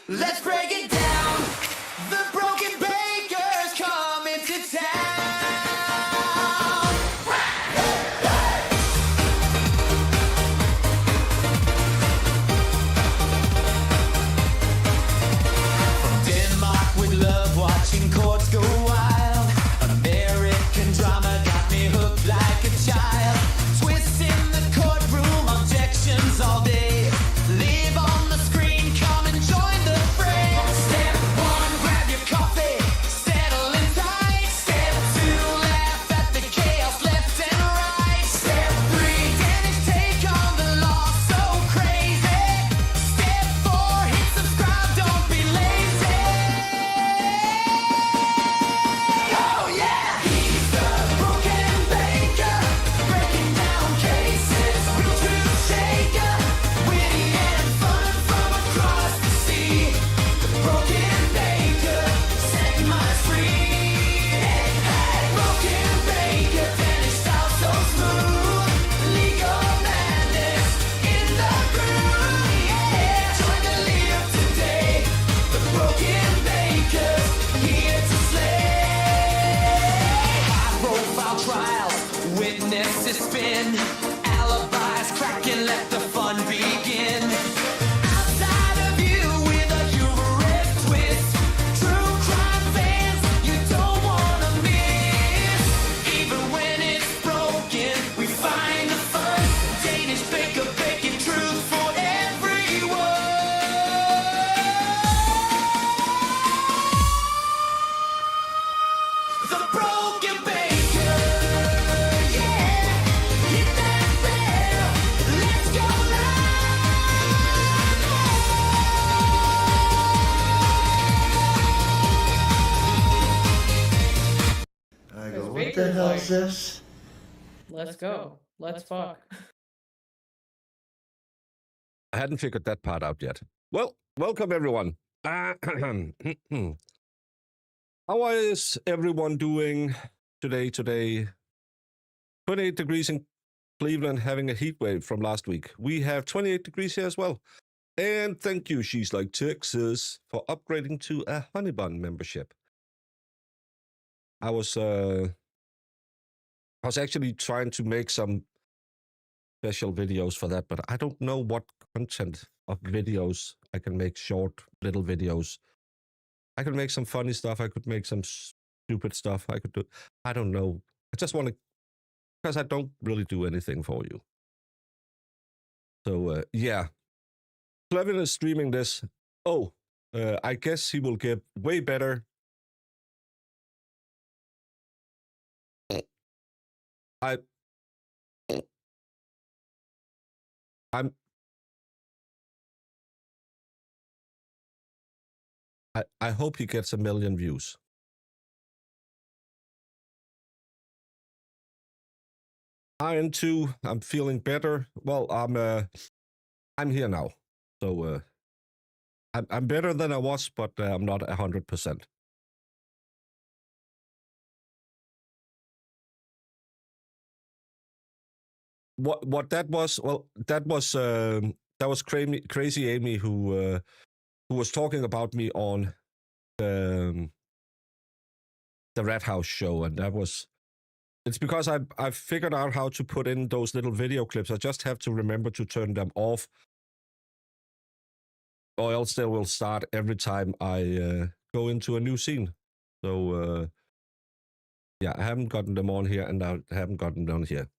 Let's break it down. The broken baker's coming to town. From Denmark with love, watching courts go wild. American drama got me hooked like a child. Twists in the courtroom, objections all day. Live on the screen, come and join the fray. Step one, grab your coffee, settle in tight. Step two, laugh at the chaos left and right. Step three, Danish take on the law so crazy. Step four, hit subscribe, don't be lazy. Oh yeah! He's the broken baker, breaking down cases, real truth shaker, witty and fun from across the sea. The broken baker, setting minds free. Hey, hey, broken baker, Danish style so smooth. Legal madness in the groove. Yeah, join the leader today. The broken baker's here to slay. High-profile trials, witnesses spin, alibis cracking, let the fun begin. Outside of you with a humorous twist, true crime fans you don't wanna miss. Even when it's broken, we find the fun. Danish baker baking truth for everyone. The broken baker, yeah. Hit that bell, let's go I go, Because what the Baker's hell like- is this? Let's go. Let's fuck. I hadn't figured that part out yet. Well, welcome everyone. How is everyone doing today? 28 degrees in Cleveland, having a heat wave from last week. We have 28 degrees here as well. And thank you, She's Like Texas, for upgrading to a Honey Bun membership. I was actually trying to make some special videos for that, but I don't know what content of videos I can make. Short little videos. I could make some funny stuff. I could make some stupid stuff. I don't know. I just want to, because I don't really do anything for you. So yeah, Clevin is streaming this. Oh, I guess he will get way better. I hope he gets 1 million views. I'm feeling better. Well, I'm here now, so I'm better than I was, but I'm not 100%. What that was? Well, that was crazy Amy who was talking about me on the Rat House show, and it's because I've figured out how to put in those little video clips. I just have to remember to turn them off, or else they will start every time I go into a new scene. So yeah, I haven't gotten them on here, and I haven't gotten them on here.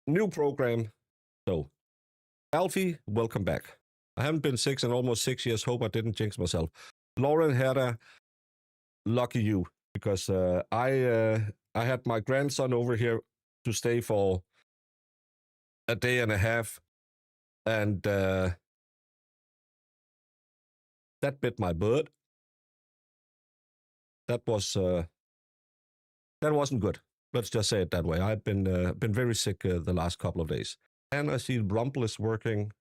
New program. So Alfie, welcome back. I haven't been sick in almost 6 years. Hope I didn't jinx myself. Lauren Herder, lucky you, because I had my grandson over here to stay for a day and a half, and that bit my butt. That wasn't good. Let's just say it that way. I've been very sick the last couple of days, and I see Wrongful is working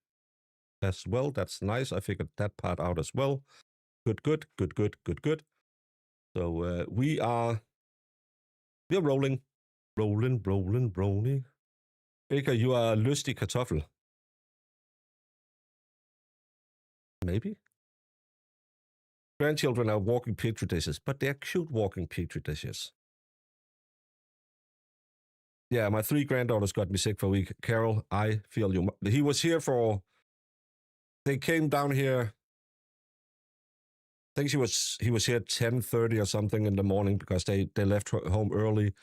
as well. That's nice. I figured that part out as well. Good. So we're rolling. Baker, you are lustig kartoffel. Maybe? grandchildren are walking petri dishes, but they're cute walking petri dishes. Yeah, my 3 granddaughters got me sick for a week. Carol, I feel you. He was here they came down here. I think he was here 10:30 or something in the morning because they left home early.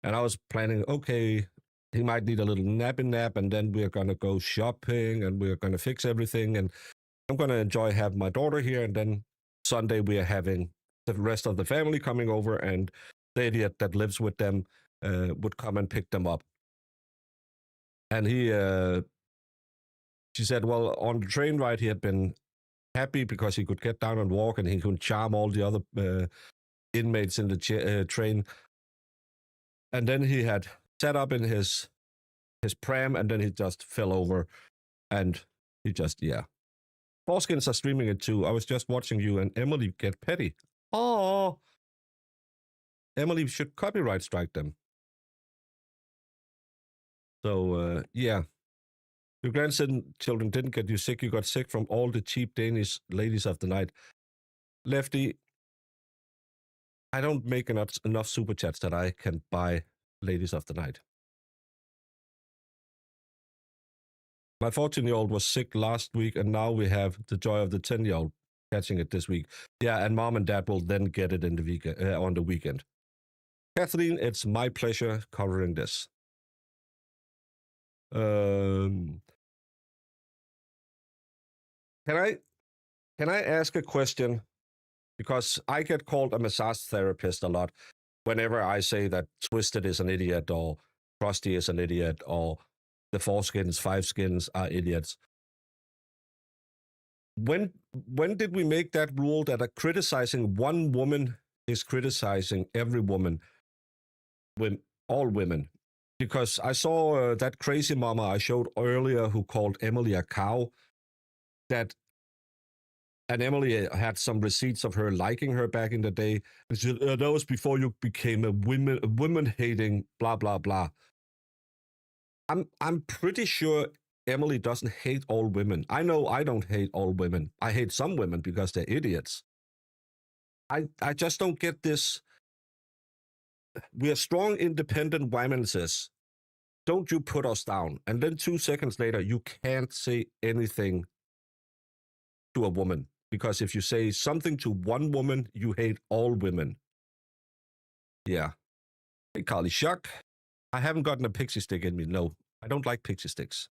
And I was planning, okay, he might need a little nap, and then we're going to go shopping and we're going to fix everything. And I'm going to enjoy having my daughter here. And then Sunday we are having the rest of the family coming over, and the idiot that lives with them would come and pick them up. And she said, well, on the train ride, he had been happy because he could get down and walk, and he could charm all the other inmates in the train. And then he had sat up in his pram, and then he just fell over, and he just, yeah. Foreskins are streaming it too. I was just watching you and Emily get petty. Oh, Emily should copyright strike them. So, yeah. Your grandchildren didn't get you sick. You got sick from all the cheap Danish ladies of the night. Lefty, I don't make enough super chats that I can buy ladies of the night. My 14-year-old was sick last week, and now we have the joy of the 10-year-old catching it this week. Yeah, and mom and dad will then get it in the weekend, on the weekend. Kathleen, it's my pleasure covering this. Can I ask a question? Because I get called a massage therapist a lot whenever I say that Twisted is an idiot, or Krusty is an idiot, or the 5 skins are idiots. When did we make that rule that criticizing one woman is criticizing every woman, all women? Because I saw that crazy mama I showed earlier who called Emily a cow, and Emily had some receipts of her liking her back in the day. And she said, that was before you became a woman-hating blah, blah, blah. I'm pretty sure Emily doesn't hate all women. I know I don't hate all women. I hate some women because they're idiots. I just don't get this. We are strong, independent women, sis. Don't you put us down. And then 2 seconds later, you can't say anything to a woman. Because if you say something to one woman, you hate all women. Yeah. Hey, Carly Shuck. I haven't gotten a pixie stick in me. No, I don't like pixie sticks.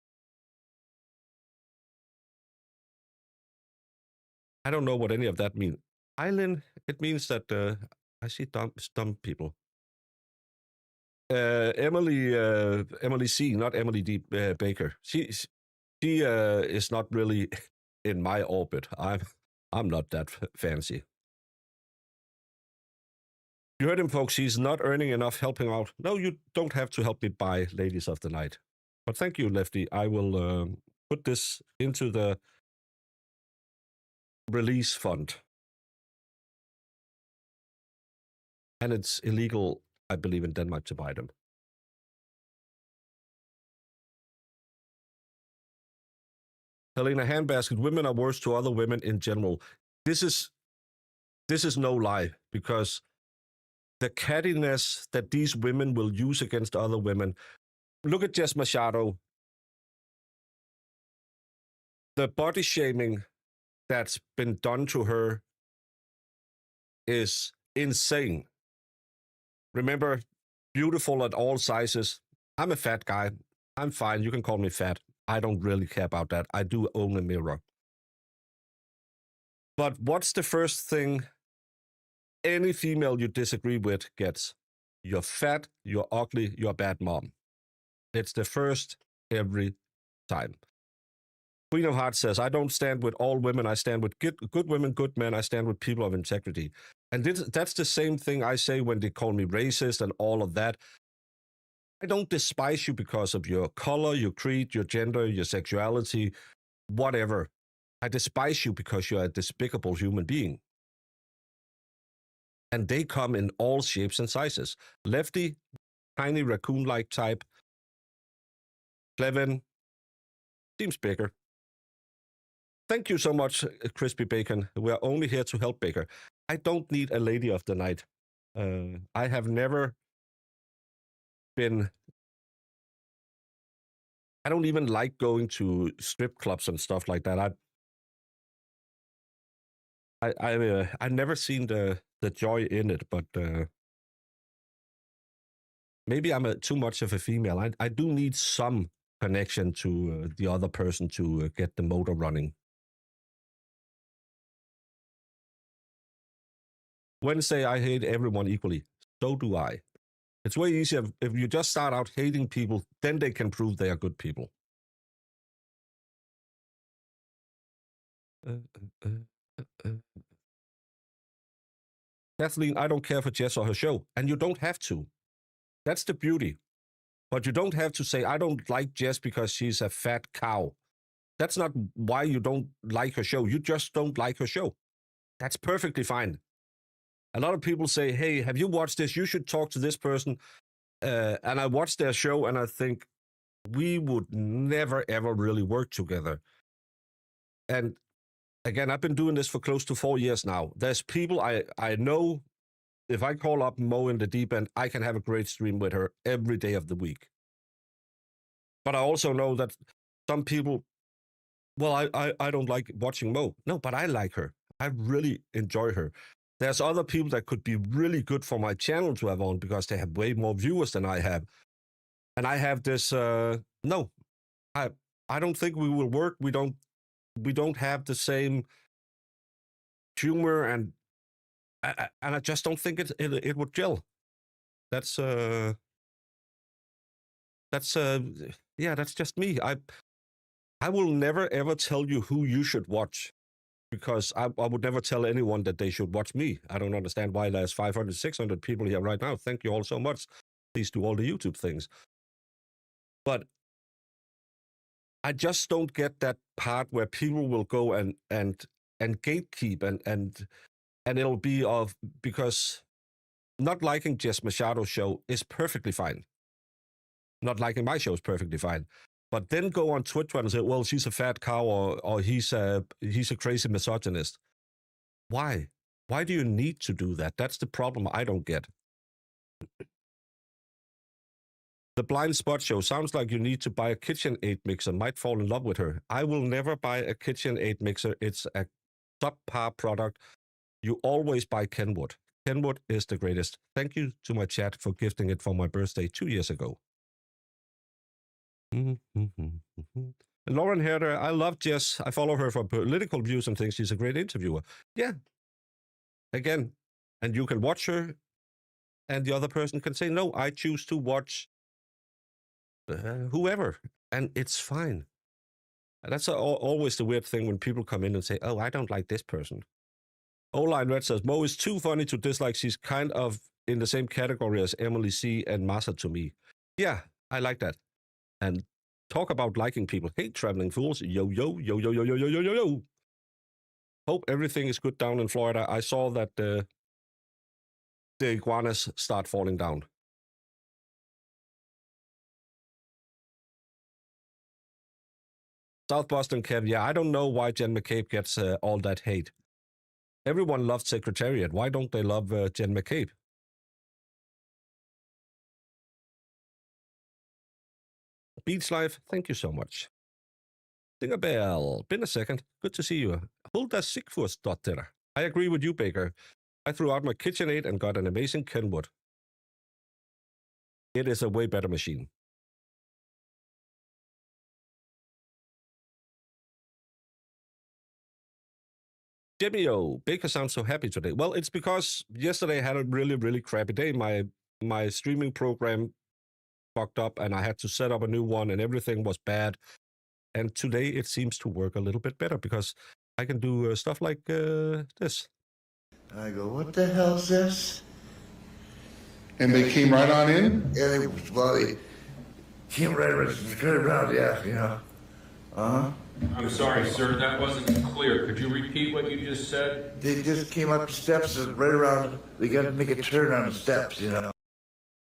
I don't know what any of that means. Eileen, it means that I see dumb people. Emily C, not Emily D. Baker. She is not really in my orbit. I'm not that fancy. You heard him, folks. He's not earning enough helping out. No, you don't have to help me buy Ladies of the Night. But thank you, Lefty. I will put this into the release fund. And it's illegal, I believe, in Denmark to buy them. Helena Handbasket, women are worse to other women in general. This is no lie, because the cattiness that these women will use against other women. Look at Jess Machado. The body shaming that's been done to her is insane. Remember, beautiful at all sizes. I'm a fat guy. I'm fine. You can call me fat. I don't really care about that. I do own a mirror. But what's the first thing any female you disagree with gets? You're fat, you're ugly, you're a bad mom. It's the first every time. Queen of Hearts says, I don't stand with all women. I stand with good women, good men. I stand with people of integrity. And that's the same thing I say when they call me racist and all of that. I don't despise you because of your color, your creed, your gender, your sexuality, whatever. I despise you because you're a despicable human being. And they come in all shapes and sizes. Lefty, tiny raccoon-like type. Clevin, seems bigger. Thank you so much, Crispy Bacon. We are only here to help Baker. I don't need a lady of the night. I have never been. I don't even like going to strip clubs and stuff like that. I never seen the joy in it, but maybe I'm too much of a female. I do need some connection to the other person to get the motor running. Wednesday, I hate everyone equally. So do I. It's way easier if you just start out hating people, then they can prove they are good people. Kathleen, I don't care for Jess or her show, and you don't have to. That's the beauty. But you don't have to say, I don't like Jess because she's a fat cow. That's not why you don't like her show. You just don't like her show. That's perfectly fine. A lot of people say, hey, have you watched this? You should talk to this person. And I watch their show and I think we would never, ever really work together. And again, I've been doing this for close to 4 years now. There's people I know, if I call up Mo in the deep end, I can have a great stream with her every day of the week. But I also know that some people, well, I don't like watching Mo. No, but I like her. I really enjoy her. There's other people that could be really good for my channel to have on because they have way more viewers than I have. And I have this, no, I don't think we will work. We don't have the same humor and I just don't think it would gel. That's just me. I will never ever tell you who you should watch because I would never tell anyone that they should watch me. I don't understand why there's 500, 600 people here right now. Thank you all so much. Please do all the YouTube things. But I just don't get that part where people will go and gatekeep and it'll be because not liking Jess Machado's show is perfectly fine. Not liking my show is perfectly fine. But then go on Twitter and say, well, she's a fat cow or he's a crazy misogynist. Why? Why do you need to do that? That's the problem I don't get. The Blind Spot Show sounds like you need to buy a KitchenAid mixer. Might fall in love with her. I will never buy a KitchenAid mixer. It's a subpar product. You always buy Kenwood. Kenwood is the greatest. Thank you to my chat for gifting it for my birthday 2 years ago. Lauren Herder, I love Jess. I follow her for political views and think she's a great interviewer. Yeah. Again, and you can watch her, and the other person can say, no, I choose to watch whoever, and it's fine. And that's always the weird thing when people come in and say, oh, I don't like this person. O-Line Red says, Mo is too funny to dislike. She's kind of in the same category as Emily C. and Masa to me. Yeah, I like that. And talk about liking people. Hey, traveling fools. Yo, yo, yo, yo, yo, yo, yo, yo, yo, yo. Hope everything is good down in Florida. I saw that the iguanas start falling down. South Boston Kev, yeah, I don't know why Jen McCabe gets all that hate. Everyone loves Secretariat. Why don't they love Jen McCabe? Beach Life, thank you so much. Ding a bell. Been a second. Good to see you. Hulda Sigfusdottir. I agree with you, Baker. I threw out my KitchenAid and got an amazing Kenwood. It is a way better machine. Jimmy O, Baker sounds so happy today. Well, it's because yesterday I had a really, really crappy day. My streaming program fucked up and I had to set up a new one and everything was bad. And today it seems to work a little bit better because I can do stuff like this. I go, what the hell's this? And they came right on in? And they came right around, yeah, you know. I'm sorry, sir, that wasn't clear. Could you repeat what you just said? They just came up the steps and right around, we got to make a turn on the steps, you know.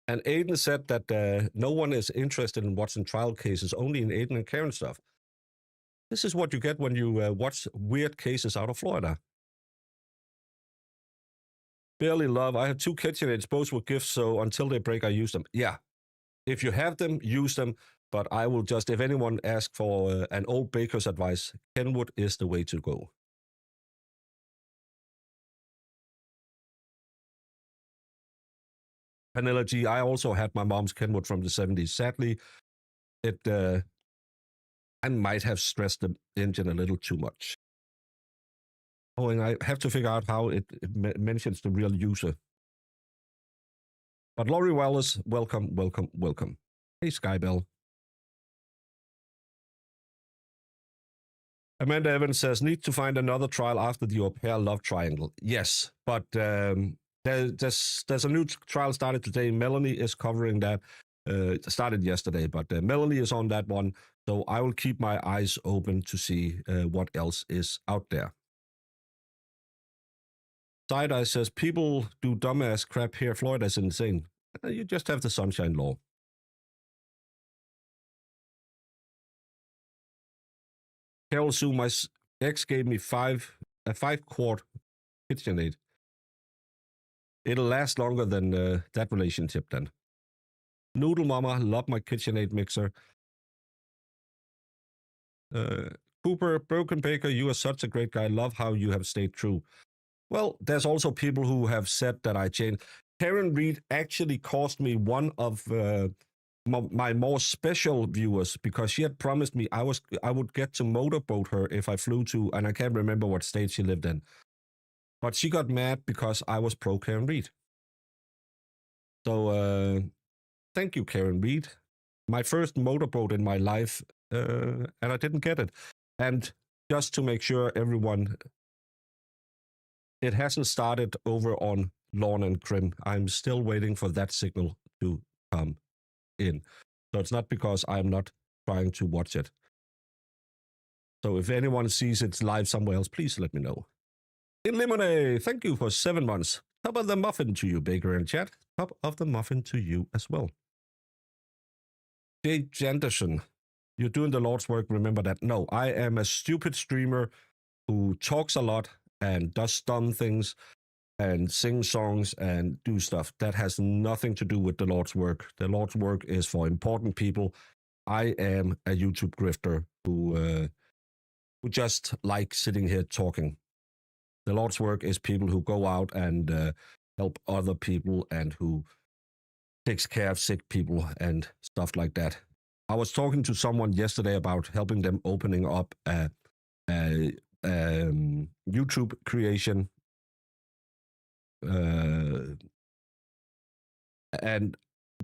And Aiden said that no one is interested in watching trial cases, only in Aiden and Karen stuff. This is what you get when you watch weird cases out of Florida. Barely love. I have 2 KitchenAids, both were gifts, so until they break, I use them. Yeah, if you have them, use them. But I will just, if anyone asks for an old baker's advice, Kenwood is the way to go. Vanilla G, I also had my mom's Kenwood from the 70s. Sadly, I might have stressed the engine a little too much. Oh, and I have to figure out how it mentions the real user. But Laurie Wallace, welcome, welcome, welcome. Hey, Skybell. Amanda Evans says, need to find another trial after the au pair love triangle. Yes, but there's a new trial started today. Melanie is covering that. It started yesterday, but Melanie is on that one. So I will keep my eyes open to see what else is out there. Side-Eye says, people do dumbass crap here. Florida is insane. You just have the sunshine law. Carol Sue, my ex gave me a 5-quart KitchenAid. It'll last longer than that relationship then. Noodle Mama, love my KitchenAid mixer. Cooper, Broken Baker, you are such a great guy. Love how you have stayed true. Well, there's also people who have said that I changed. Karen Reed actually cost me one of my more special viewers because she had promised me I would get to motorboat her if I flew to, and I can't remember what state she lived in. But she got mad because I was pro Karen Reed. So thank you, Karen Reed. My first motorboat in my life, and I didn't get it. And just to make sure everyone, it hasn't started over on Lawn and Crim. I'm still waiting for that signal to come in. So it's not because I'm not trying to watch it. So if anyone sees it live somewhere else, please let me know. Eliminate, thank you for 7 months. Top of the muffin to you, Baker and chat. Top of the muffin to you as well. Jay Janderson, you're doing the Lord's work, remember that. No, I am a stupid streamer who talks a lot and does dumb things and sing songs and do stuff. That has nothing to do with the Lord's work. The Lord's work is for important people. I am a YouTube grifter who just like sitting here talking. The Lord's work is people who go out and help other people and who takes care of sick people and stuff like that. I was talking to someone yesterday about helping them opening up a YouTube creation. And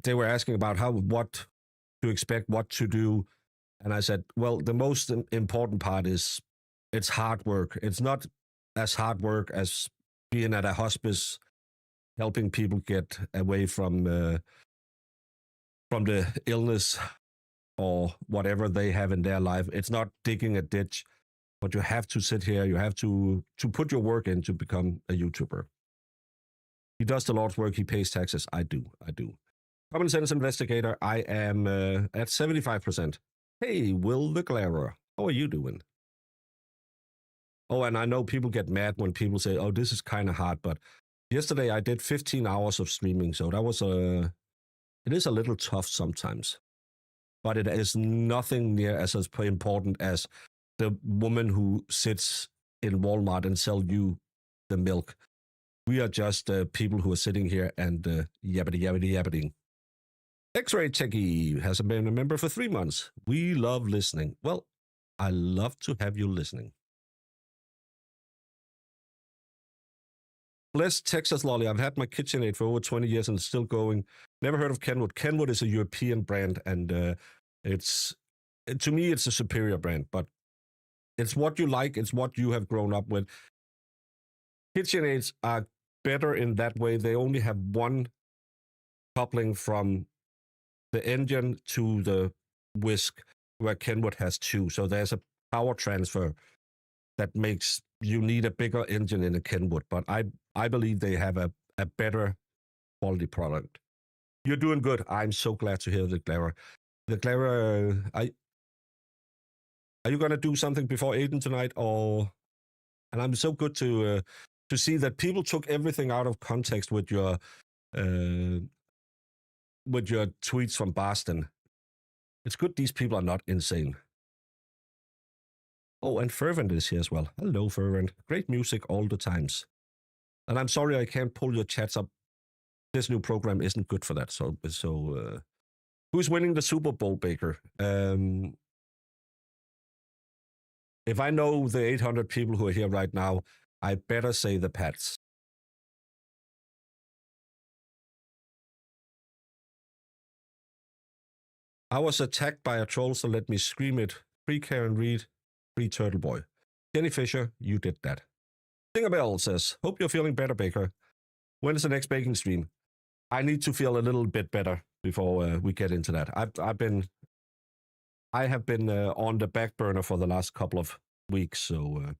they were asking about what to expect, what to do. And I said, well, the most important part is it's hard work. It's not as hard work as being at a hospice, helping people get away from the illness or whatever they have in their life. It's not digging a ditch, but you have to sit here. You have to put your work in to become a YouTuber. He does the Lord's work. He pays taxes. I do. Common Sense Investigator, I am at 75%. Hey, Will the Glarer, how are you doing? Oh, and I know people get mad when people say, oh, this is kind of hard, but yesterday I did 15 hours of streaming, so that was it is a little tough sometimes, but it is nothing near as important as the woman who sits in Walmart and sell you the milk. We are just people who are sitting here and yabbity. X-Ray Techie has been a member for 3 months. We love listening. Well, I love to have you listening. Bless Texas Lolly. I've had my KitchenAid for over 20 years and it's still going. Never heard of Kenwood. Kenwood is a European brand, and to me, it's a superior brand, but it's what you like. It's what you have grown up with. KitchenAids are better in that way. They only have one coupling from the engine to the whisk, where Kenwood has 2. So there's a power transfer that makes you need a bigger engine in a Kenwood. But I believe they have a better quality product. You're doing good. I'm so glad to hear the Glarer. The Glarer, Are you gonna do something before Aiden tonight, or? And I'm so good to see that people took everything out of context with your tweets from Boston. It's good these people are not insane. Oh, and Fervent is here as well. Hello, Fervent. Great music all the times. And I'm sorry I can't pull your chats up. This new program isn't good for that. So who's winning the Super Bowl, Baker? If I know the 800 people who are here right now, I better say the Pats. I was attacked by a troll, so let me scream it. Free Karen Reed, free Turtle Boy. Jenny Fisher, you did that. Singabell says, hope you're feeling better, Baker. When is the next baking stream? I need to feel a little bit better before we get into that. I have been on the back burner for the last couple of weeks, so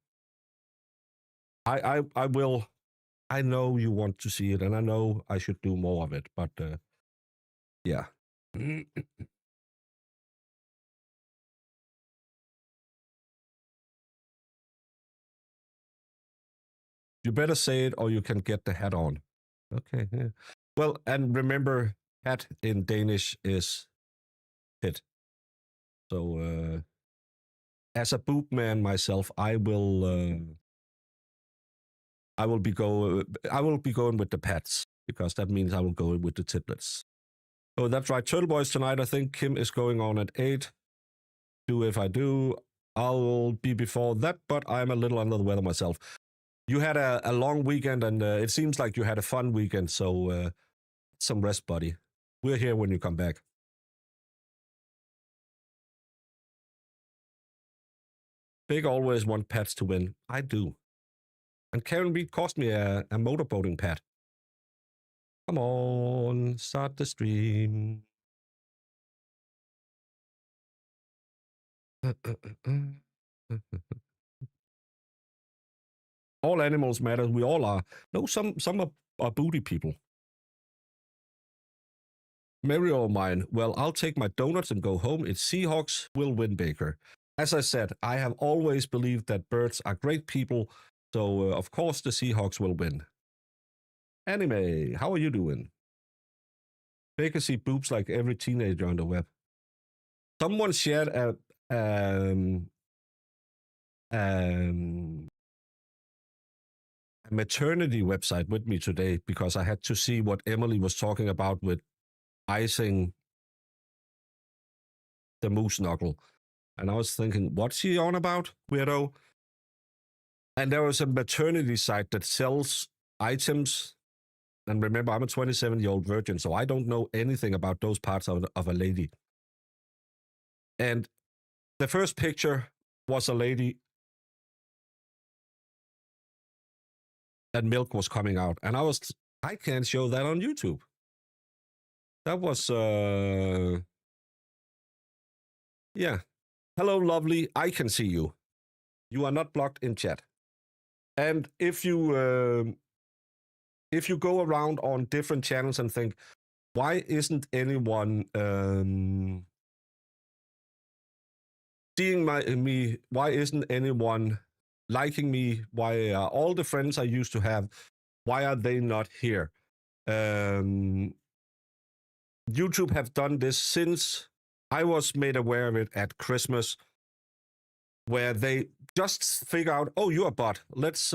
I will. I know you want to see it, and I know I should do more of it, but yeah. You better say it or you can get the hat on. Okay, yeah. Well, and remember, hat in Danish is hit. So, as a boob man myself, I will be going with the pats because that means I will go with the tiplets. Oh, that's right. Turtle Boys tonight. I think Kim is going on at 8. If I do, I'll be before that, but I'm a little under the weather myself. You had a long weekend, and it seems like you had a fun weekend, so some rest, buddy. We're here when you come back. Big always want Pats to win. I do. And Karen Reed cost me a motorboating pad. Come on, start the stream. All animals matter. We all are. No, some are booty people. Mario mine. Well, I'll take my donuts and go home. It's Seahawks will win, Baker. As I said, I have always believed that birds are great people. So, of course, the Seahawks will win. Anime, how are you doing? Baker see boobs like every teenager on the web. Someone shared a maternity website with me today because I had to see what Emily was talking about with icing the moose knuckle. And I was thinking, what's she on about, weirdo? And there was a maternity site that sells items. And remember, I'm a 27-year-old virgin, so I don't know anything about those parts of a lady. And the first picture was a lady and milk was coming out. And I can't show that on YouTube. That was, yeah. Hello, lovely. I can see you. You are not blocked in chat. And if you go around on different channels and think, why isn't anyone seeing me? Why isn't anyone liking me? Why are all the friends I used to have, why are they not here? YouTube have done this since I was made aware of it at Christmas, where they just figure out, oh, you're a bot. Let's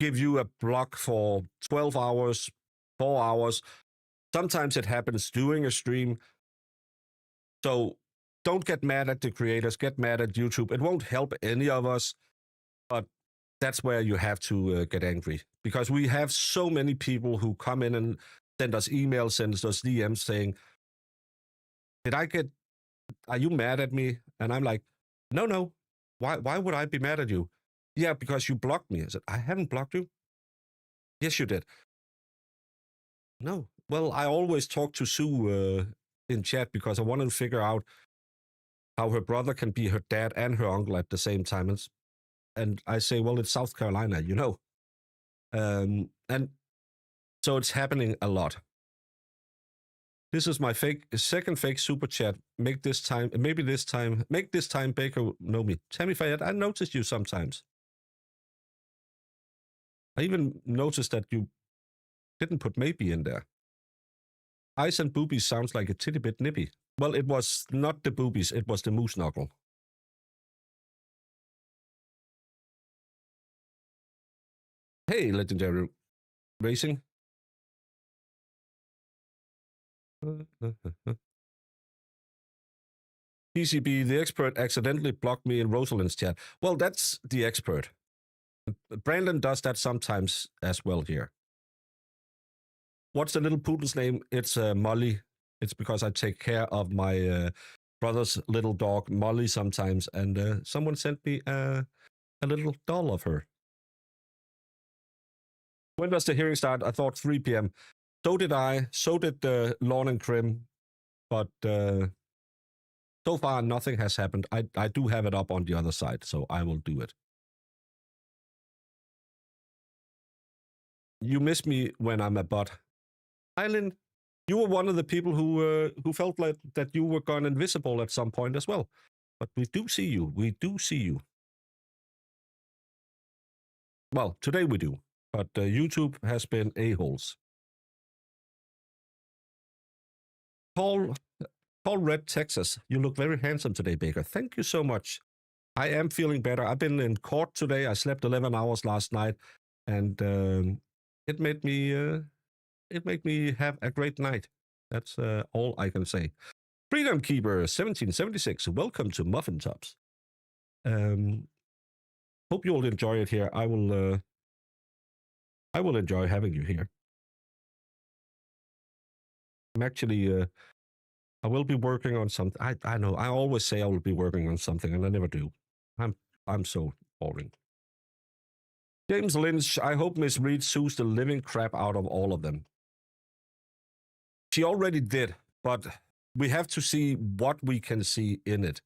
give you a block for 12 hours, 4 hours. Sometimes it happens during a stream. So don't get mad at the creators, get mad at YouTube. It won't help any of us, but that's where you have to get angry. Because we have so many people who come in and send us emails, send us DMs saying, are you mad at me? And I'm like, no. Why would I be mad at you? Yeah, because you blocked me. I said, I haven't blocked you. Yes, you did. No. Well, I always talk to Sue in chat because I want to figure out how her brother can be her dad and her uncle at the same time. And I say, well, it's South Carolina, you know. And so it's happening a lot. This is my second fake super chat. Make this time Baker know me. Tammy Fayette, I noticed you sometimes. I even noticed that you didn't put maybe in there. Eyes and boobies sounds like a titty bit nippy. Well, it was not the boobies, it was the moose knuckle. Hey, Legendary Racing. PCB, the expert, accidentally blocked me in Rosalind's chat. Well, that's the expert. Brandon does that sometimes as well here. What's the little poodle's name? It's Molly. It's because I take care of my brother's little dog, Molly, sometimes. And someone sent me a little doll of her. When does the hearing start? I thought 3 p.m. So did I. So did Lawn and Crim. But so far, nothing has happened. I do have it up on the other side, so I will do it. You miss me when I'm a butt. Eileen, you were one of the people who felt like that you were gone invisible at some point as well. But we do see you. We do see you. Well, today we do. But YouTube has been a-holes. Paul Red, Texas. You look very handsome today, Baker. Thank you so much. I am feeling better. I've been in court today. I slept 11 hours last night, and it made me have a great night. That's all I can say. Freedom Keeper 1776. Welcome to Muffin Tops. Hope you'll enjoy it here. I will enjoy having you here. I'm actually I will be working on something. I know. I always say I will be working on something, and I never do. I'm so boring. James Lynch, I hope Miss Reed sues the living crap out of all of them. She already did, but we have to see what we can see in it.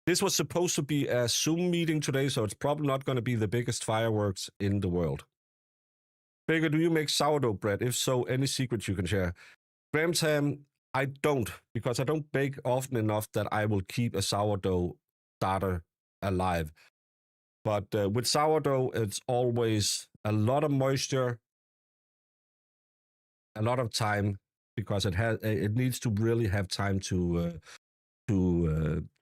This was supposed to be a Zoom meeting today, so it's probably not going to be the biggest fireworks in the world. Baker, do you make sourdough bread? If so, any secrets you can share? Graham's ham, I don't, because I don't bake often enough that I will keep a sourdough starter alive. But with sourdough, it's always a lot of moisture, a lot of time, because it needs to really have time to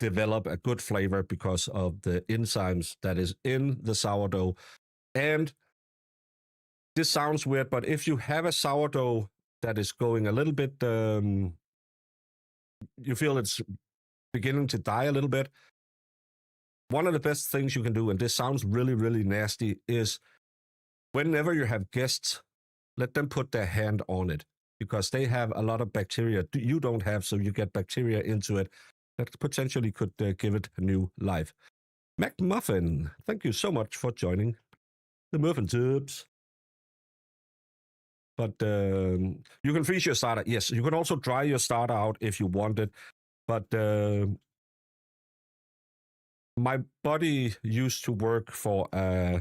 develop a good flavor because of the enzymes that is in the sourdough. And this sounds weird, but if you have a sourdough that is going a little bit, you feel it's beginning to die a little bit, one of the best things you can do, and this sounds really, really nasty, is whenever you have guests, let them put their hand on it, because they have a lot of bacteria you don't have, so you get bacteria into it that potentially could give it a new life. McMuffin, thank you so much for joining the Muffin Tips. But you can freeze your starter. Yes, you can also dry your starter out if you want it. But my buddy used to work for a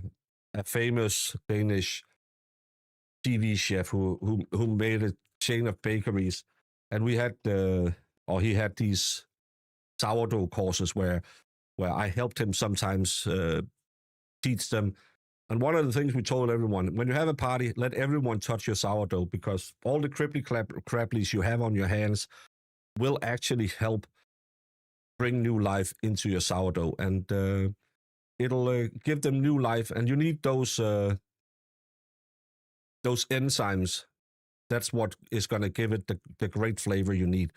famous Danish TV chef who made a chain of bakeries, and we had he had these sourdough courses where I helped him sometimes teach them. And one of the things we told everyone, when you have a party, let everyone touch your sourdough, because all the cripply crapplies you have on your hands will actually help bring new life into your sourdough, and it'll give them new life. And you need those enzymes. That's what is going to give it the great flavor you need.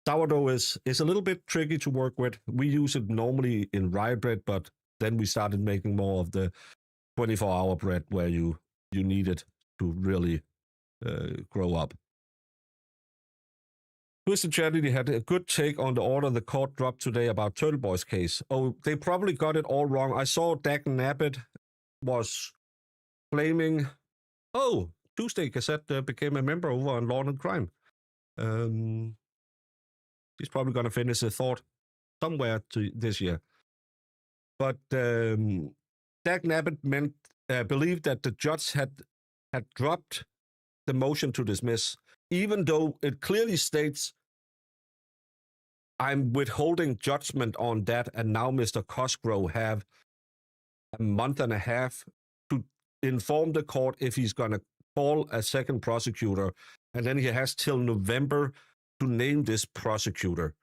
Sourdough is a little bit tricky to work with. We use it normally in rye bread, but then we started making more of the 24-hour bread where you need it to really grow up. Twisted Charity had a good take on the order the court dropped today about Turtle Boy's case. Oh, they probably got it all wrong. I saw Dag Nabbit was claiming, Tuesday Cassette became a member over on Law and Crime. He's probably going to finish the thought somewhere this year. But Dag Nabbit believed that the judge had dropped the motion to dismiss, even though it clearly states I'm withholding judgment on that, and now Mr. Cosgrove have a month and a half to inform the court if he's going to call a second prosecutor, and then he has till November to name this prosecutor.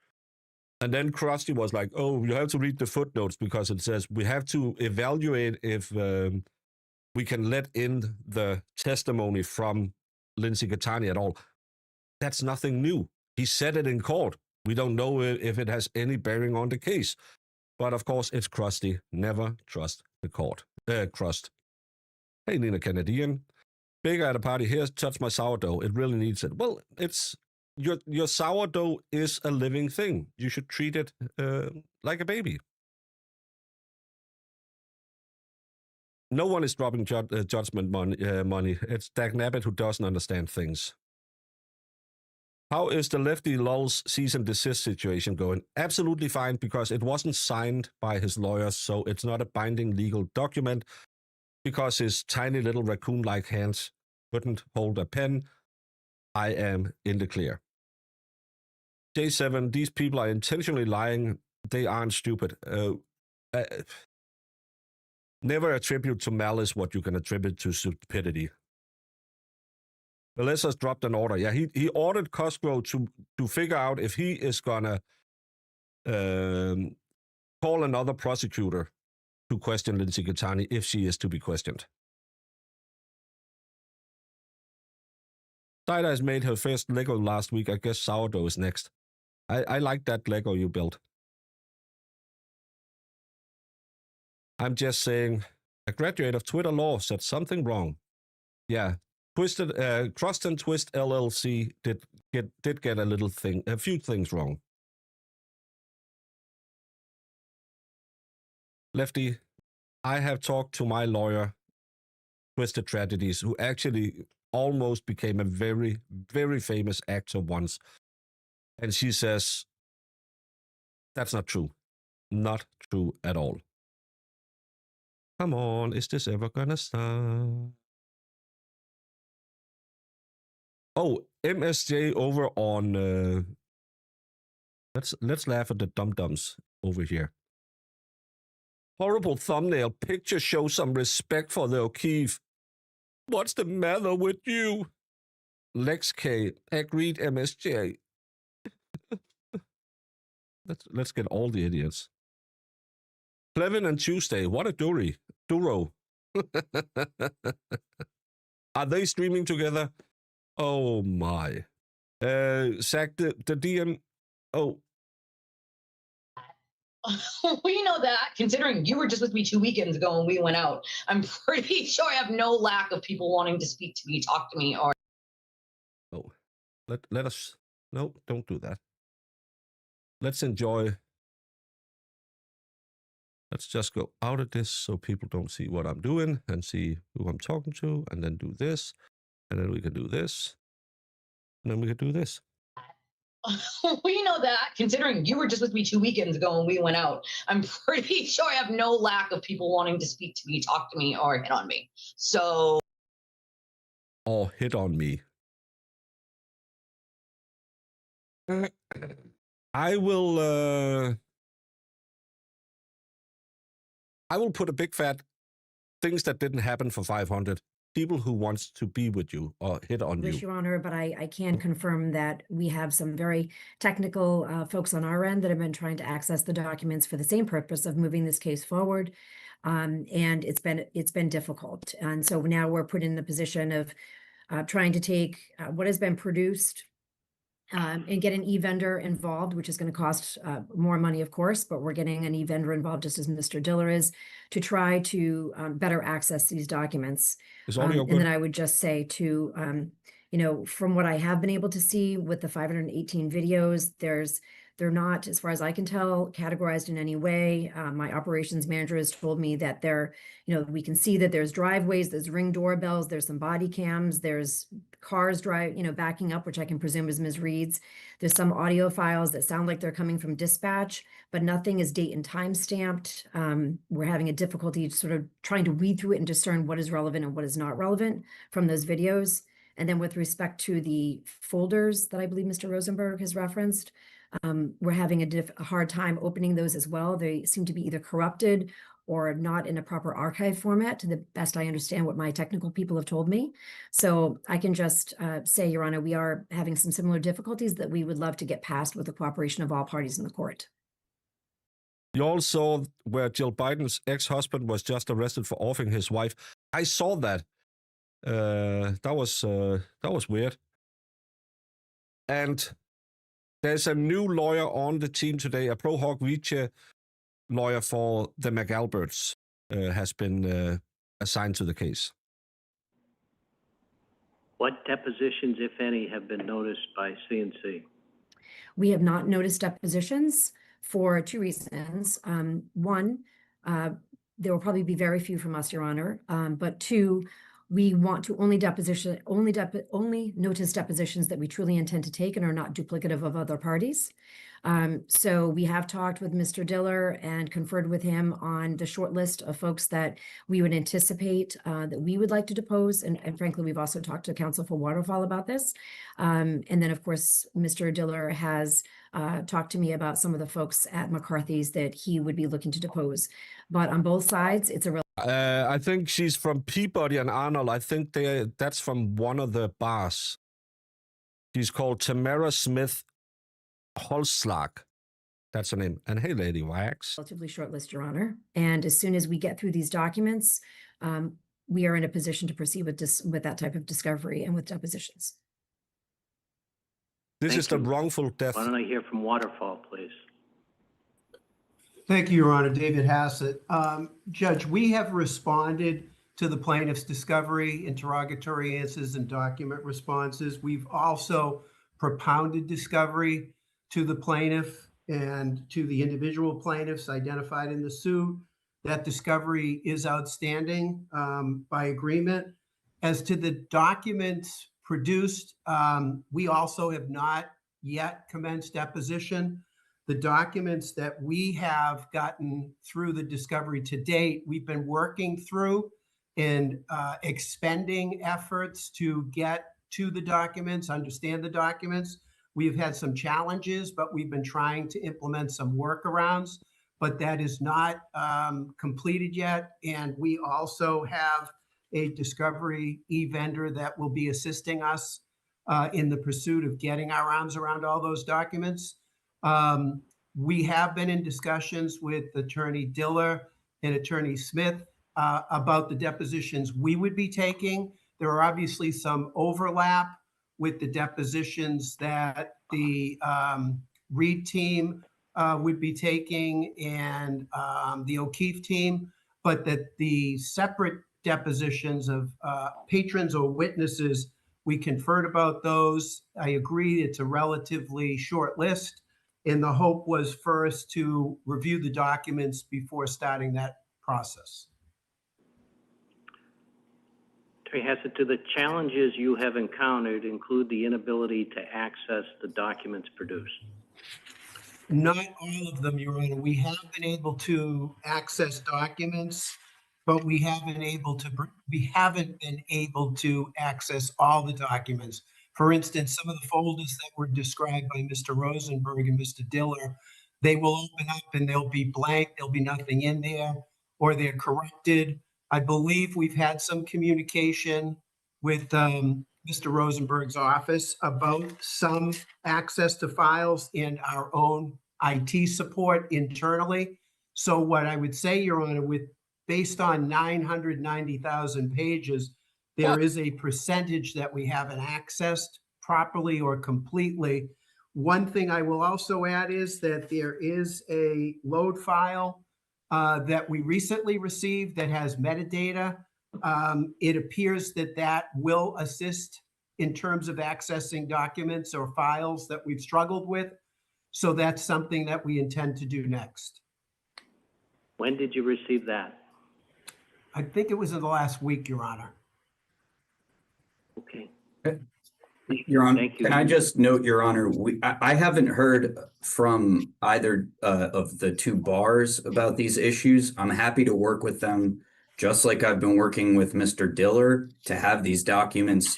And then Krusty was like, oh, you have to read the footnotes because it says we have to evaluate if we can let in the testimony from Lindsay Gattani at all. That's nothing new. He said it in court. We don't know if it has any bearing on the case. But of course, it's Krusty. Never trust the court. Crust. Hey, Nina Canadian. Bigger at a party here. Touch my sourdough. It really needs it. Well, it's your sourdough is a living thing. You should treat it like a baby. No one is dropping judgment money. It's Dag Nabbit who doesn't understand things. How is the Lefty Lulz cease and desist situation going? Absolutely fine, because it wasn't signed by his lawyers, so it's not a binding legal document, because his tiny little raccoon-like hands couldn't hold a pen. I am in the clear. J7, these people are intentionally lying. They aren't stupid. Never attribute to malice what you can attribute to stupidity. Melissa's dropped an order. Yeah, he ordered Cosgrove to figure out if he is gonna call another prosecutor to question Lindsay Gattani if she is to be questioned. Dida has made her first Lego last week. I guess sourdough is next. I like that Lego you built. I'm just saying, a graduate of Twitter law said something wrong. Yeah. Crust and Twist LLC did get a few things wrong. Lefty, I have talked to my lawyer, Twisted Tragedies, who actually almost became a very, very famous actor once. And she says, that's not true. Not true at all. Come on, is this ever gonna stop? Oh, MSJ over on let's laugh at the dum-dums over here. Horrible thumbnail. Picture shows some respect for the O'Keefe. What's the matter with you? Lex K. Agreed, MSJ. let's get all the idiots. Clevin and Tuesday. What a duro. Are they streaming together? Oh my. Zach, the DM. Oh. We know that, considering you were just with me 2 weekends ago and we went out. I'm pretty sure I have no lack of people wanting to speak to me, talk to me, or... Oh. Let us... No, don't do that. Let's enjoy... Let's just go out of this so people don't see what I'm doing and see who I'm talking to, and then do this, and then we can do this, and then we can do this. We know that, considering you were just with me 2 weekends ago and we went out. I'm pretty sure I have no lack of people wanting to speak to me, talk to me, or hit on me. So... Or hit on me. I will put a big fat things that didn't happen for 500. People who wants to be with you or hit on you. Your Honor, but I can confirm that we have some very technical folks on our end that have been trying to access the documents for the same purpose of moving this case forward. And it's been difficult. And so now we're put in the position of trying to take what has been produced and get an e-vendor involved, which is going to cost more money, of course, but we're getting an e-vendor involved, just as Mr. Diller is, to try to better access these documents. And then I would just say to, from what I have been able to see with the 518 videos, they're not, as far as I can tell, categorized in any way. My operations manager has told me that we can see that there's driveways, there's Ring doorbells, there's some body cams, there's cars backing up, which I can presume is Ms. Reed's. There's some audio files that sound like they're coming from dispatch, but nothing is date and time stamped. We're having a difficulty sort of trying to weed through it and discern what is relevant and what is not relevant from those videos. And then with respect to the folders that I believe Mr. Rosenberg has referenced, we're having a hard time opening those as well. They seem to be either corrupted or not in a proper archive format, to the best I understand what my technical people have told me. So I can just say, Your Honor, we are having some similar difficulties that we would love to get past with the cooperation of all parties in the court. You all saw where Jill Biden's ex-husband was just arrested for offing his wife. I saw that. That was weird. And there's a new lawyer on the team today, a pro hoc vice lawyer for the McAlberts, has been assigned to the case. What depositions, if any, have been noticed by CNC? We have not noticed depositions for two reasons. One, there will probably be very few from us, Your Honor. But two, we want to only notice depositions that we truly intend to take and are not duplicative of other parties. So we have talked with Mr. Diller and conferred with him on the short list of folks that we would anticipate that we would like to depose. And frankly, we've also talked to counsel for Waterfall about this. And then, of course, Mr. Diller has talked to me about some of the folks at McCarthy's that he would be looking to depose. But on both sides, it's a real. I think she's from Peabody and Arnold. I think that's from one of the bars. She's called Tamara Smith Holslag. That's her name. And hey, Lady Wax. Relatively short list, Your Honor. And as soon as we get through these documents, we are in a position to proceed with that type of discovery and with depositions. This Thank is the you. wrongful death. Why don't I hear from Waterfall, please? Thank you, Your Honor. David Hassett. Judge, we have responded to the plaintiff's discovery, interrogatory answers, and document responses. We've also propounded discovery to the plaintiff and to the individual plaintiffs identified in the suit. That discovery is outstanding by agreement. As to the documents produced, we also have not yet commenced deposition. The documents that we have gotten through the discovery to date, we've been working through and expending efforts to get to the documents, understand the documents. We've had some challenges, but we've been trying to implement some workarounds, but that is not completed yet. And we also have a discovery e-vendor that will be assisting us in the pursuit of getting our arms around all those documents. We have been in discussions with Attorney Diller and Attorney Smith about the depositions we would be taking. There are obviously some overlap with the depositions that the Reed team would be taking and the O'Keefe team, but that the separate depositions of patrons or witnesses, we conferred about those. I agree it's a relatively short list. And the hope was first to review the documents before starting that process. Attorney Hassett, do the challenges you have encountered include the inability to access the documents produced? Not all of them, Your Honor. We have been able to access documents, but we haven't been able to access all the documents. For instance, some of the folders that were described by Mr. Rosenberg and Mr. Diller, they will open up and they'll be blank, there'll be nothing in there, or they're corrupted. I believe we've had some communication with Mr. Rosenberg's office about some access to files in our own IT support internally. So what I would say, Your Honor, based on 990,000 pages, there is a percentage that we haven't accessed properly or completely. One thing I will also add is that there is a load file that we recently received that has metadata. It appears that that will assist in terms of accessing documents or files that we've struggled with. So that's something that we intend to do next. When did you receive that? I think it was in the last week, Your Honor. Okay. Your Honor, Thank you. can I just note, Your Honor, I haven't heard from either of the two bars about these issues. I'm happy to work with them, just like I've been working with Mr. Diller to have these documents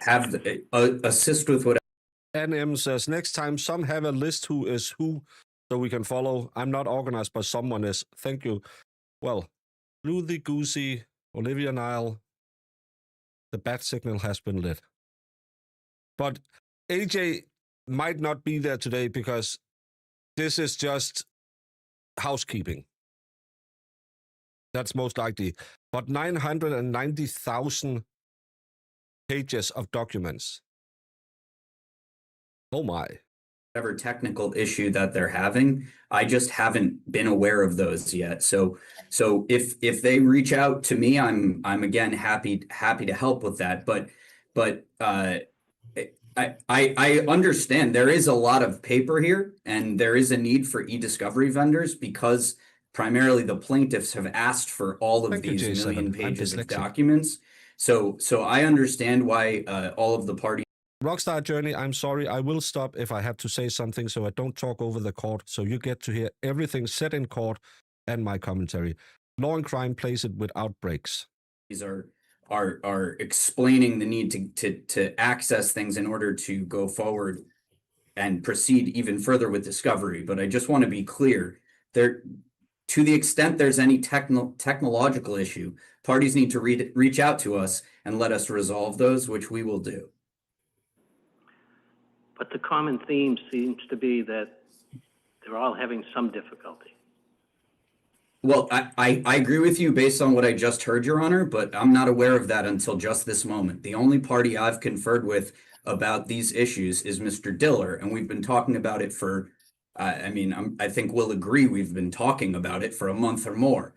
have assist with what. NM says, next time some have a list who is who so we can follow. I'm not organized, but someone is. Thank you. Well, Ruthie, Goosey, Olivia Nile, the bat signal has been lit. But AJ might not be there today because this is just housekeeping. That's most likely. But 990,000 pages of documents. Oh my. Whatever technical issue that they're having, I just haven't been aware of those yet. So if they reach out to me, I'm again happy to help with that. But I understand there is a lot of paper here, and there is a need for e-discovery vendors because primarily the plaintiffs have asked for all of these J7. million I'm pages of dyslexic. documents. So I understand why all of the parties. Rockstar Journey, I'm sorry, I will stop if I have to say something so I don't talk over the court, so you get to hear everything said in court and my commentary. Law and Crime plays it without breaks. These are explaining the need to access things in order to go forward and proceed even further with discovery. But I just want to be clear, there, to the extent there's any technological issue, parties need to reach out to us and let us resolve those, which we will do. But the common theme seems to be that they're all having some difficulty. Well, I agree with you based on what I just heard, Your Honor, but I'm not aware of that until just this moment. The only party I've conferred with about these issues is Mr. Diller, and we've been talking about it for, I think we'll agree we've been talking about it for a month or more.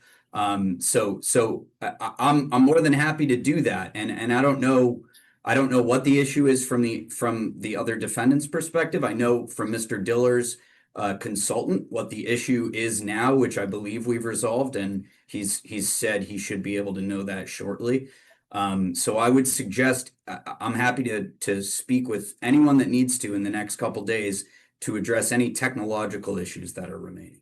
So I'm more than happy to do that, and I don't know what the issue is from the other defendant's perspective. I know from Mr. Diller's consultant what the issue is now, which I believe we've resolved, and he's said he should be able to know that shortly. So I would suggest I'm happy to speak with anyone that needs to in the next couple days to address any technological issues that are remaining.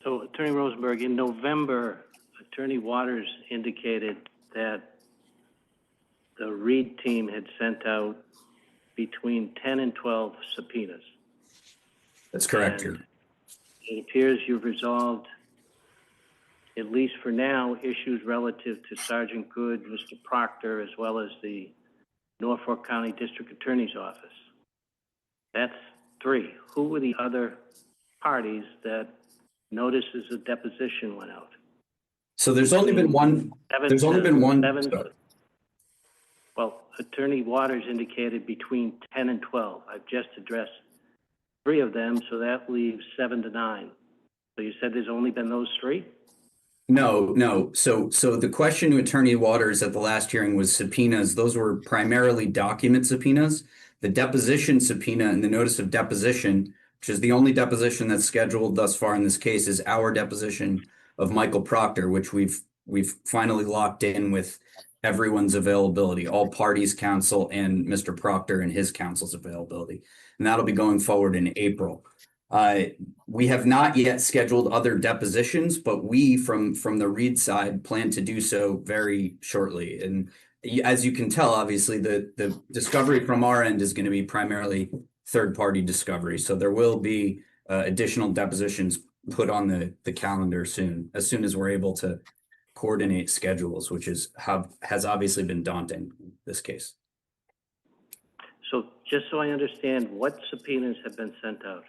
So Attorney Rosenberg, in November, Attorney Waters indicated that the Reed team had sent out between 10 and 12 subpoenas. That's correct. And it appears you've resolved, at least for now, issues relative to Sergeant Good, Mr. Proctor, as well as the Norfolk County District Attorney's Office. That's 3. Who were the other parties that notices of deposition went out? So there's only been one. There's only been one. Well, Attorney Waters indicated between 10 and 12. I've just addressed 3 of them, so that leaves 7 to 9. So you said there's only been those 3? No. So the question to Attorney Waters at the last hearing was subpoenas. Those were primarily document subpoenas. The deposition subpoena and the notice of deposition, which is the only deposition that's scheduled thus far in this case, is our deposition of Michael Proctor, which we've finally locked in with everyone's availability, all parties, counsel, and Mr. Proctor and his counsel's availability. And that'll be going forward in April. We have not yet scheduled other depositions, but we from the Reed side plan to do so very shortly. And as you can tell, obviously the discovery from our end is going to be primarily third-party discovery. So there will be additional depositions put on the calendar soon, as soon as we're able to coordinate schedules, which has obviously been daunting in this case. So just so I understand, what subpoenas have been sent out?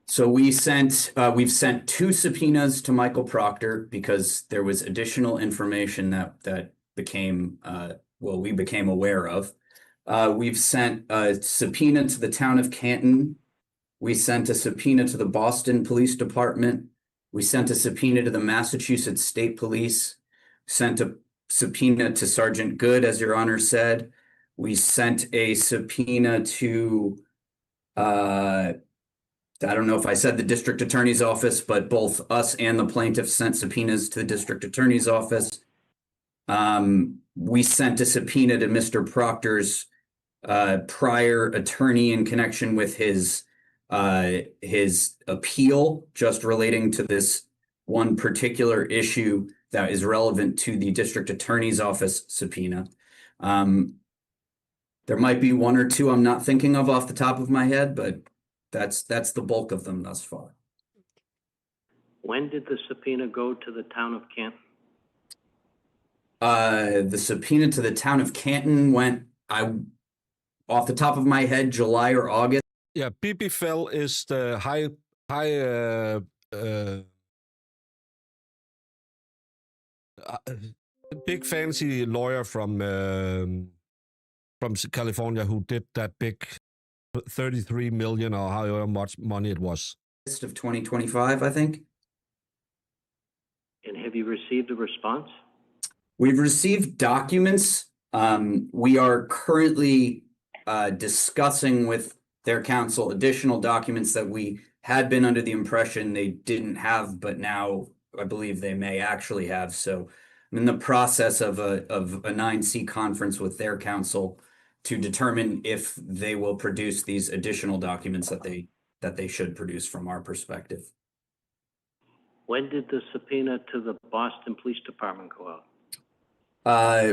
So we've sent 2 subpoenas to Michael Proctor because there was additional information that became we became aware of. We've sent a subpoena to the town of Canton. We sent a subpoena to the Boston Police Department. We sent a subpoena to the Massachusetts State Police. Sent a subpoena to Sergeant Good, as Your Honor said. We sent a subpoena to I don't know if I said the district attorney's office, but both us and the plaintiff sent subpoenas to the district attorney's office. We sent a subpoena to Mr. Proctor's prior attorney in connection with his his appeal just relating to this one particular issue that is relevant to the district attorney's office subpoena. There might be one or two I'm not thinking of off the top of my head, but that's the bulk of them thus far. When did the subpoena go to the town of Canton? The subpoena to the town of Canton went, off the top of my head, July or August. Yeah, BB is the high big fancy lawyer from California who did that big 33 million or however much money it was. Of 2025, I think. And have you received a response? We've received documents. We are currently discussing with their counsel additional documents that we had been under the impression they didn't have, but now I believe they may actually have. So I'm in the process of a 9C conference with their counsel to determine if they will produce these additional documents that they should produce from our perspective. When did the subpoena to the Boston Police Department go out?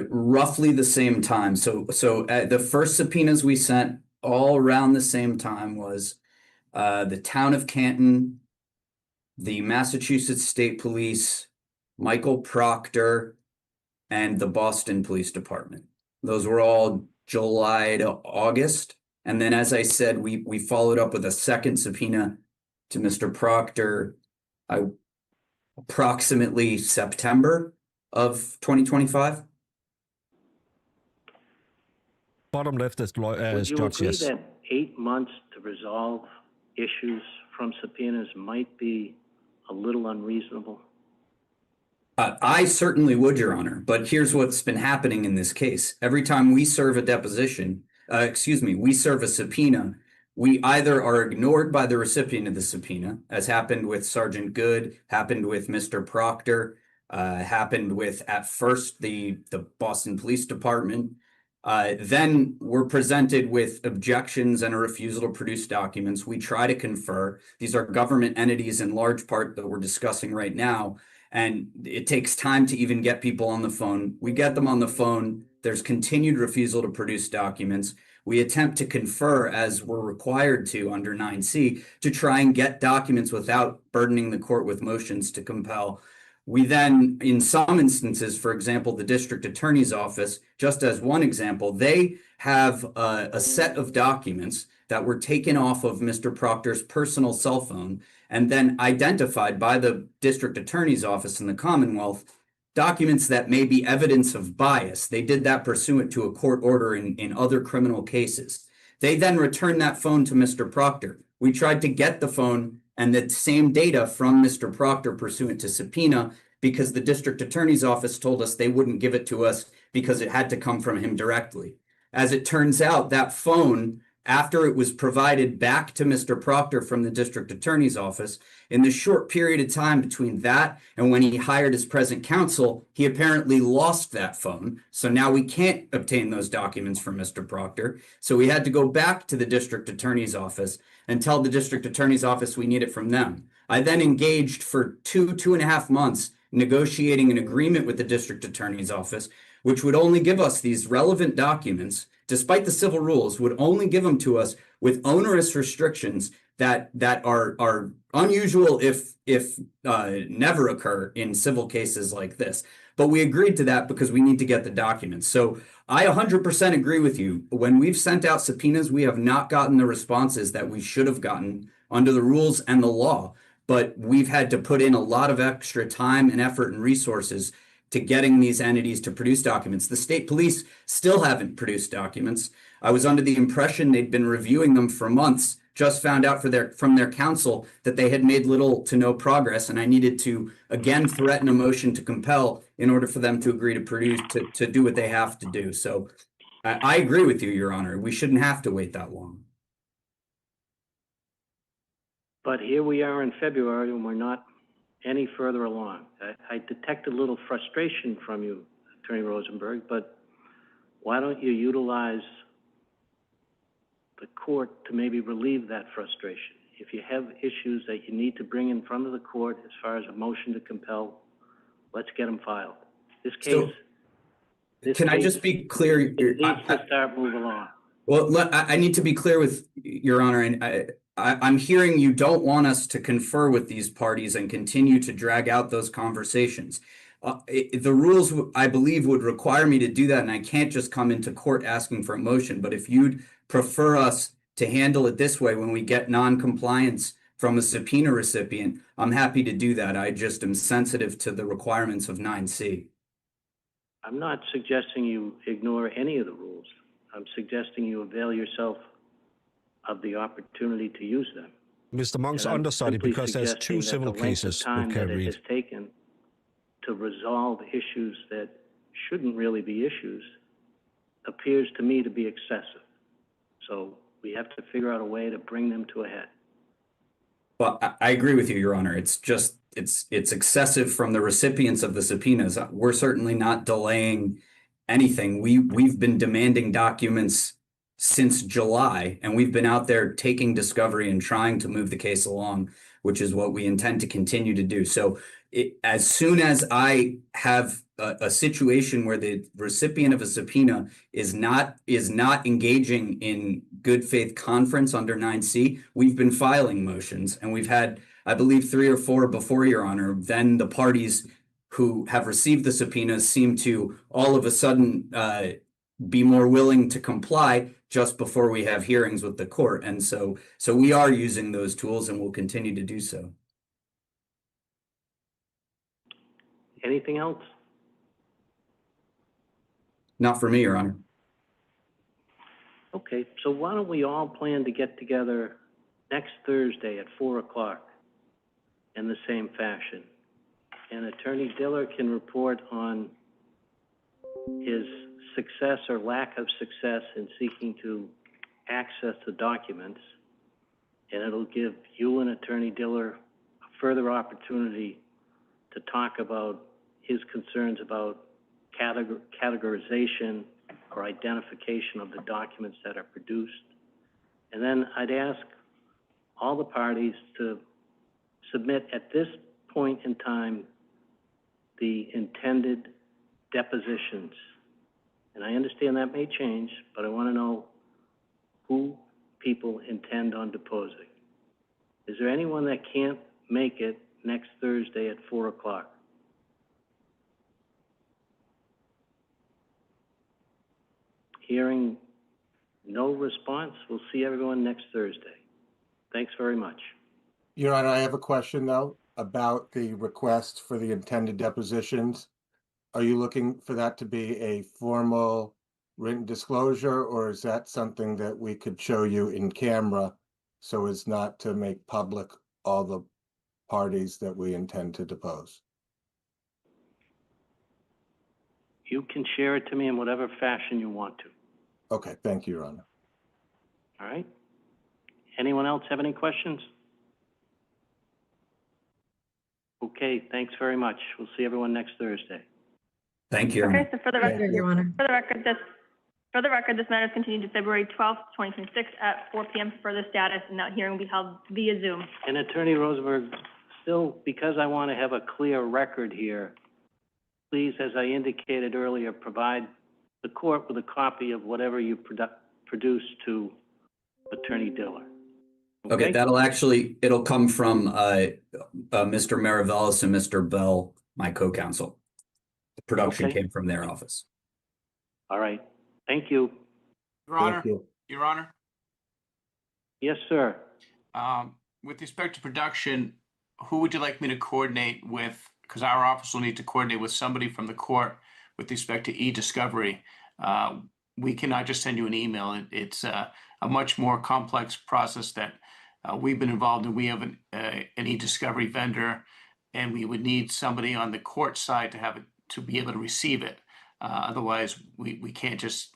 Roughly the same time. So the first subpoenas we sent all around the same time was the town of Canton, the Massachusetts State Police, Michael Proctor, and the Boston Police Department. Those were all July to August. And then, as I said, we followed up with a second subpoena to Mr. Proctor, approximately September of 2025. Bottom left is Would you Judge, agree yes. that 8 months to resolve issues from subpoenas might be a little unreasonable? I certainly would, Your Honor, but here's what's been happening in this case. Every time we serve a deposition, we serve a subpoena, we either are ignored by the recipient of the subpoena, as happened with Sergeant Good, happened with Mr. Proctor, happened with, at first, the Boston Police Department. Then we're presented with objections and a refusal to produce documents. We try to confer. These are government entities in large part that we're discussing right now. And it takes time to even get people on the phone. We get them on the phone. There's continued refusal to produce documents. We attempt to confer, as we're required to under 9C, to try and get documents without burdening the court with motions to compel. We then, in some instances, for example, the district attorney's office, just as one example, they have a set of documents that were taken off of Mr. Proctor's personal cell phone and then identified by the district attorney's office in the Commonwealth, documents that may be evidence of bias. They did that pursuant to a court order in other criminal cases. They then returned that phone to Mr. Proctor. We tried to get the phone and the same data from Mr. Proctor pursuant to subpoena because the district attorney's office told us they wouldn't give it to us because it had to come from him directly. As it turns out, that phone, after it was provided back to Mr. Proctor from the district attorney's office, in the short period of time between that and when he hired his present counsel, he apparently lost that phone. So now we can't obtain those documents from Mr. Proctor. So we had to go back to the district attorney's office and tell the district attorney's office we need it from them. I then engaged for 2.5 months negotiating an agreement with the district attorney's office, which would only give us these relevant documents, despite the civil rules, would only give them to us with onerous restrictions that are unusual if never occur in civil cases like this. But we agreed to that because we need to get the documents. So I 100% agree with you. When we've sent out subpoenas, we have not gotten the responses that we should have gotten under the rules and the law. But we've had to put in a lot of extra time and effort and resources to getting these entities to produce documents. The state police still haven't produced documents. I was under the impression they'd been reviewing them for months, just found out from their counsel that they had made little to no progress, and I needed to again threaten a motion to compel in order for them to agree to produce, to do what they have to do. So I agree with you, Your Honor. We shouldn't have to wait that long. But here we are in February and we're not any further along. I detect a little frustration from you, Attorney Rosenberg, but why don't you utilize the court to maybe relieve that frustration? if you have issues that you need to bring in front of the court as far as a motion to compel, let's get them filed. This So, case, can I just be clear? it needs to start moving along. Well, I need to be clear with Your Honor, and I'm hearing you don't want us to confer with these parties and continue to drag out those conversations. The rules, I believe, would require me to do that, and I can't just come into court asking for a motion. But if you'd prefer us to handle it this way when we get non-compliance from a subpoena recipient, I'm happy to do that. I just am sensitive to the requirements of 9C. I'm not suggesting you ignore any of the rules. I'm suggesting you avail yourself of the opportunity to use them. Mr. Monk's And I'm understudy, simply because there's suggesting two that civil the length of cases time with that Cat it has Reed. taken to resolve issues that shouldn't really be issues appears to me to be excessive. So we have to figure out a way to bring them to a head. Well, I agree with you, Your Honor. It's just, it's excessive from the recipients of the subpoenas. We're certainly not delaying anything. We've been demanding documents since July, and we've been out there taking discovery and trying to move the case along, which is what we intend to continue to do. So as soon as I have a situation where the recipient of a subpoena is not engaging in good faith conference under 9C, we've been filing motions, and we've had, I believe, 3 or 4 before, Your Honor. Then the parties who have received the subpoenas seem to all of a sudden be more willing to comply just before we have hearings with the court. And so we are using those tools, and we'll continue to do so. Anything else? Not for me, Your Honor. Okay, so why don't we all plan to get together next Thursday at 4 o'clock in the same fashion? And Attorney Diller can report on his success or lack of success in seeking to access the documents. And it'll give you and Attorney Diller a further opportunity to talk about his concerns about categorization or identification of the documents that are produced. And then I'd ask all the parties to submit at this point in time the intended depositions. And I understand that may change, but I want to know who people intend on deposing. Is there anyone that can't make it next Thursday at 4 o'clock? Hearing no response, we'll see everyone next Thursday. Thanks very much. Your Honor, I have a question though about the request for the intended depositions. Are you looking for that to be a formal written disclosure, or is that something that we could show you in camera so as not to make public all the parties that we intend to depose? You can share it to me in whatever fashion you want to. Okay, thank you, Your Honor. All right? Anyone else have any questions? Okay, thanks very much. We'll see everyone next Thursday. Thank you, Your Honor. Okay, so for the Thank you, Your Honor. record, this matter is continued to February 12th, 2026 at 4 p.m. for further status, and that hearing will be held via Zoom. And Attorney Rosenberg, still, because I want to have a clear record here, please, as I indicated earlier, provide the court with a copy of whatever you produced to Attorney Diller. Okay, it'll come from Mr. Maravellis and Mr. Bell, my co-counsel. The production came from their office. All right. Thank you. Your Honor, Thank you. Your Honor, Yes, sir. with respect to production, who would you like me to coordinate with? Because our office will need to coordinate with somebody from the court with respect to e-discovery. We cannot just send you an email. It's a much more complex process that we've been involved in. We have an e-discovery vendor, and we would need somebody on the court side to have it, to be able to receive it. Otherwise, we can't just,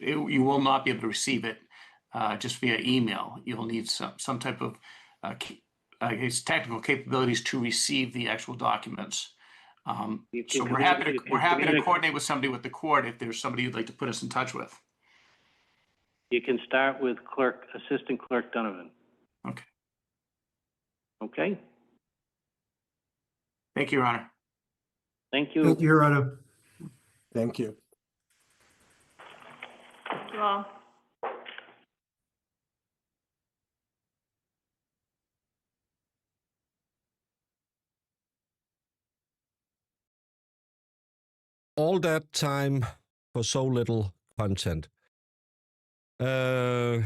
you will not be able to receive it just via email. You'll need some type of technical capabilities to receive the actual documents. So we're happy to coordinate with somebody with the court if there's somebody you'd like to put us in touch with. You can start with Assistant Clerk Donovan. Okay. Okay, Thank you, Your Honor. thank you. Thank you, Your Honor. Thank you. Thank you all. All that time for so little content. Big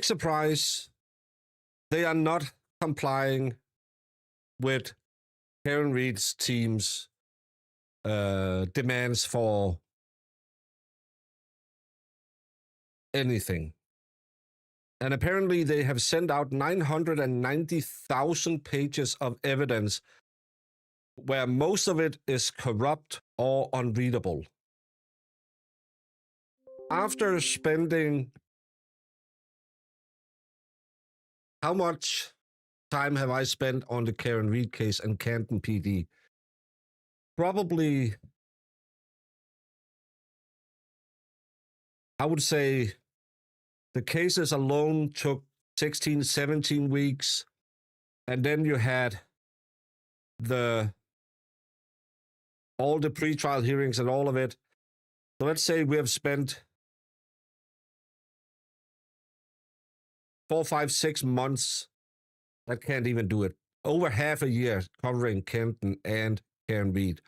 surprise. They are not complying with Karen Reed's team's demands for anything. And apparently they have sent out 990,000 pages of evidence where most of it is corrupt or unreadable. After spending, how much time have I spent on the Karen Reed case and Canton PD? Probably, I would say the cases alone took 16, 17 weeks. And then you had all the pre-trial hearings and all of it. So let's say we have spent 4, 5, 6 months. That can't even do it. Over half a year covering Kenton and Karen Reed.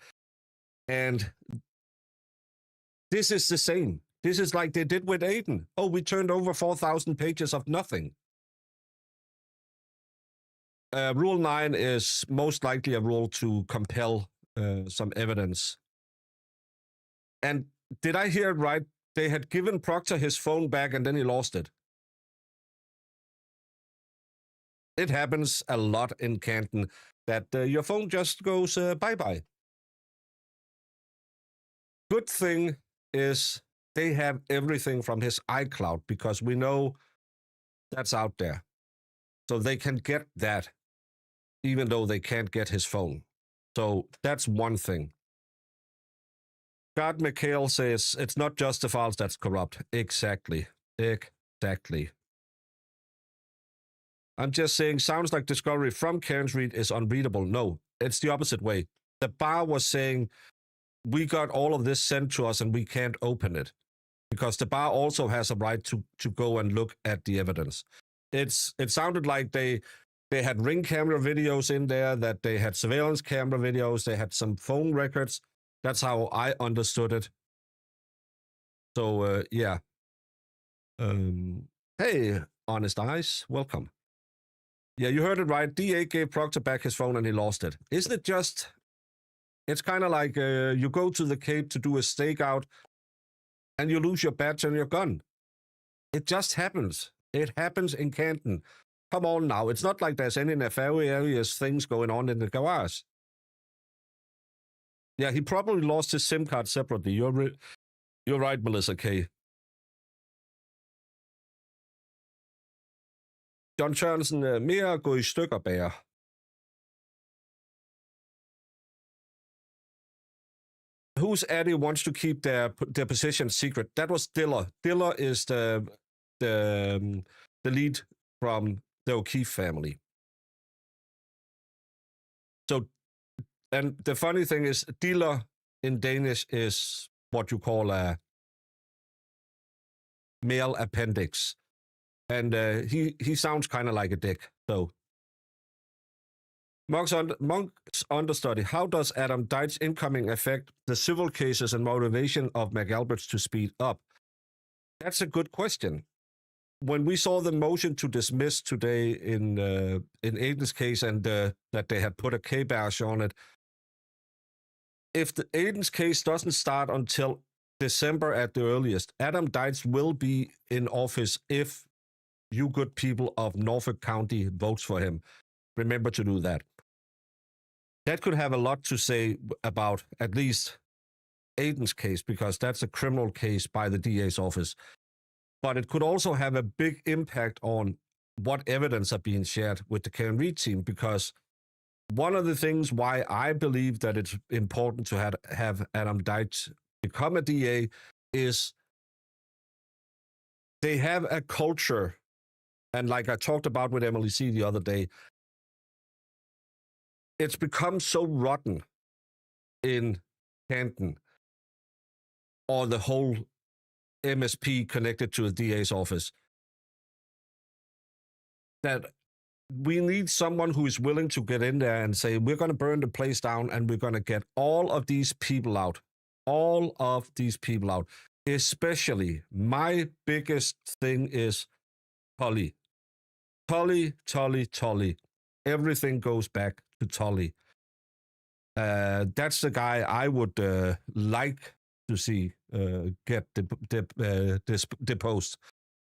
And this is the same. This is like they did with Aiden. Oh, we turned over 4,000 pages of nothing. Rule 9 is most likely a rule to compel some evidence. And did I hear it right? They had given Proctor his phone back and then he lost it. It happens a lot in Canton that your phone just goes bye-bye. Good thing is they have everything from his iCloud because we know that's out there. So they can get that even though they can't get his phone. So that's one thing. God McHale says it's not just the files that's corrupt. Exactly. Exactly. I'm just saying, sounds like discovery from Karen Reed is unreadable. No, it's the opposite way. The bar was saying, we got all of this sent to us and we can't open it. Because the bar also has a right to go and look at the evidence. It sounded like they had ring camera videos in there, that they had surveillance camera videos, they had some phone records. That's how I understood it. So, yeah. Hey, Honest Eyes, welcome. Yeah, you heard it right. DA gave Proctor back his phone and he lost it. Isn't it just, it's kind of like you go to the Cape to do a stakeout and you lose your badge and your gun. It just happens. It happens in Canton. Come on now. It's not like there's any nefarious things going on in the garage. Yeah, he probably lost his SIM card separately. You're right, Melissa K. John Sørensen, mere gå i stykker bager. Whose Addy wants to keep their position secret? That was Diller. Diller is the lead from the O'Keefe family. So, and the funny thing is, Diller in Danish is what you call a male appendix. And he sounds kind of like a dick. So, Monk's understudy. How does Adam Deitch's incoming affect the civil cases and motivation of McAlberts to speed up? That's a good question. When we saw the motion to dismiss today in Aiden's case and that they had put a kibosh on it, if the Aiden's case doesn't start until December at the earliest, Adam Deitch will be in office if you good people of Norfolk County votes for him. Remember to do that. That could have a lot to say about at least Aiden's case, because that's a criminal case by the DA's office. But it could also have a big impact on what evidence are being shared with the Karen Reed team, because one of the things why I believe that it's important to have Adam Deitch become a DA is they have a culture And like I talked about with Emily C. the other day, it's become so rotten in Canton, or the whole MSP connected to the DA's office, that we need someone who is willing to get in there and say, we're going to burn the place down and we're going to get all of these people out. All of these people out. Especially, my biggest thing is Tully. Tully. Everything goes back to Tully. That's the guy I would like to see get deposed.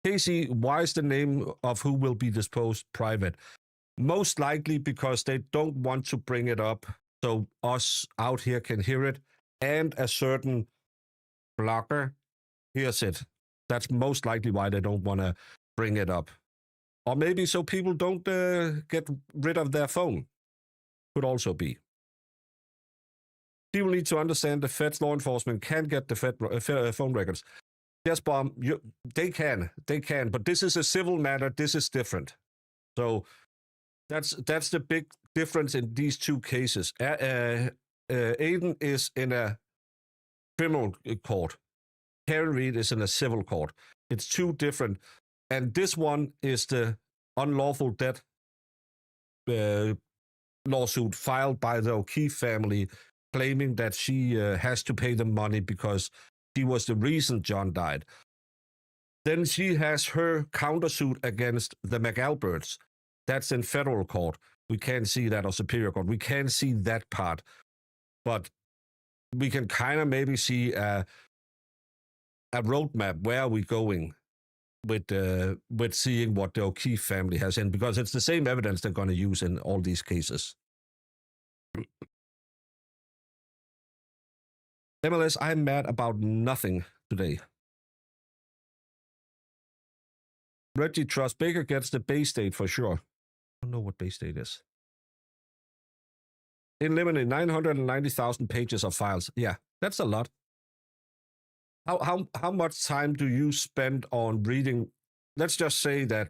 Casey, why is the name of who will be disposed private? Most likely because they don't want to bring it up so us out here can hear it, and a certain blogger hears it. That's most likely why they don't want to bring it up. Or maybe so people don't get rid of their phone. Could also be. People need to understand the Fed's law enforcement can get the Fed phone records. Yes, Bomb, they can, but this is a civil matter. This is different. So that's the big difference in these two cases. Aiden is in a criminal court. Karen Reed is in a civil court. It's two different. And this one is the unlawful death lawsuit filed by the O'Keefe family, claiming that she has to pay them money because she was the reason John died. Then she has her countersuit against the McAlberts. That's in federal court. We can't see that, or superior court. We can't see that part. But we can kind of maybe see a roadmap. Where are we going with seeing what the O'Keefe family has in? Because it's the same evidence they're going to use in all these cases. MLS, I'm mad about nothing today. Reggie Trust, Baker gets the Bay State for sure. I don't know what Bay State is. In Limine, 990,000 pages of files. Yeah, that's a lot. How much time do you spend on reading? Let's just say that,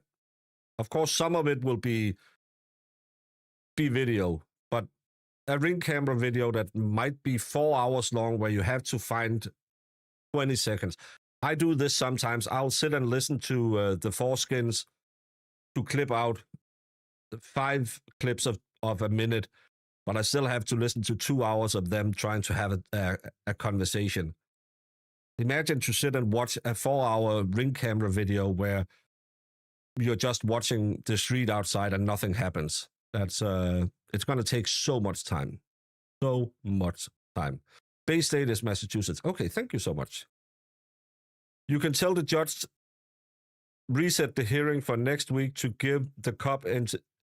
of course, some of it will be video, but a Ring camera video that might be 4 hours long where you have to find 20 seconds. I do this sometimes. I'll sit and listen to the Foreskins to clip out 5 clips of a minute, but I still have to listen to 2 hours of them trying to have a conversation. Imagine to sit and watch a 4-hour Ring camera video where you're just watching the street outside and nothing happens. That's it's going to take so much time. So much time. Bay State is Massachusetts. Okay, thank you so much. You can tell the judge reset the hearing for next week to give the COP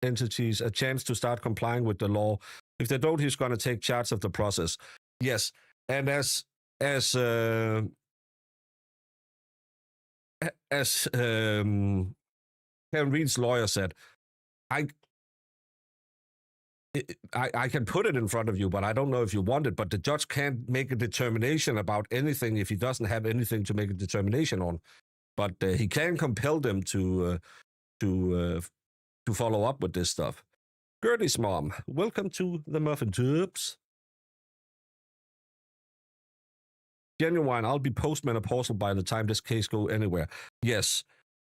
entities a chance to start complying with the law. If they don't, he's going to take charge of the process. Yes, and as Karen Reed's lawyer said, I can put it in front of you, but I don't know if you want it. But the judge can't make a determination about anything if he doesn't have anything to make a determination on. But he can compel them to follow up with this stuff. Gertie's mom, welcome to the Muffin Tubes. Genuine, I'll be postmenopausal by the time this case go anywhere. Yes,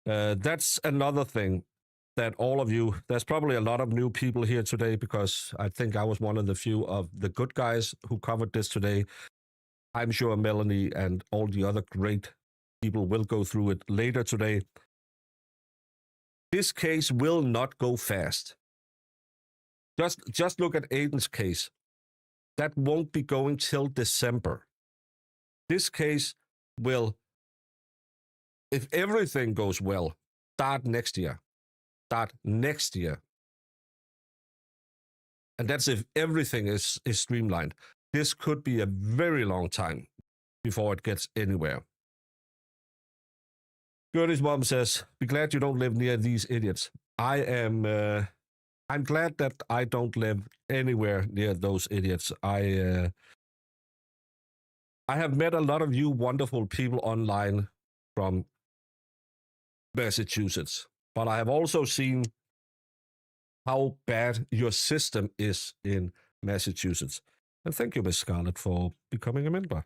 that's another thing. That all of you, there's probably a lot of new people here today because I think I was one of the few of the good guys who covered this today. I'm sure Melanie and all the other great people will go through it later today. This case will not go fast. Just look at Aiden's case. That won't be going till December. This case will, if everything goes well, start next year. And that's if everything is streamlined. This could be a very long time before it gets anywhere. Gertie's mom says, be glad you don't live near these idiots. I'm glad that I don't live anywhere near those idiots. I have met a lot of you wonderful people online from Massachusetts. but I have also seen how bad your system is in Massachusetts. And thank you, Miss Scarlett, for becoming a member.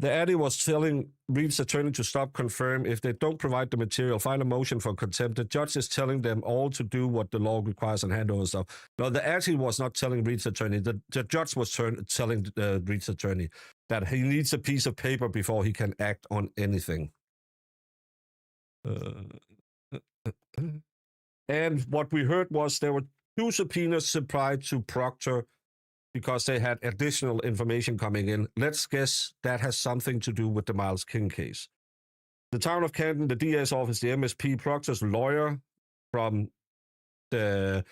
The Addy was telling Reed's attorney to stop, confirm. If they don't provide the material, file a motion for contempt. The judge is telling them all to do what the law requires and hand over stuff. No, the Addy was not telling Reed's attorney. The judge was telling Reed's attorney that he needs a piece of paper before he can act on anything. And what we heard was there were 2 subpoenas supplied to Proctor because they had additional information coming in. Let's guess that has something to do with the Miles King case. The town of Canton, the DA's office, the MSP, Proctor's lawyer from the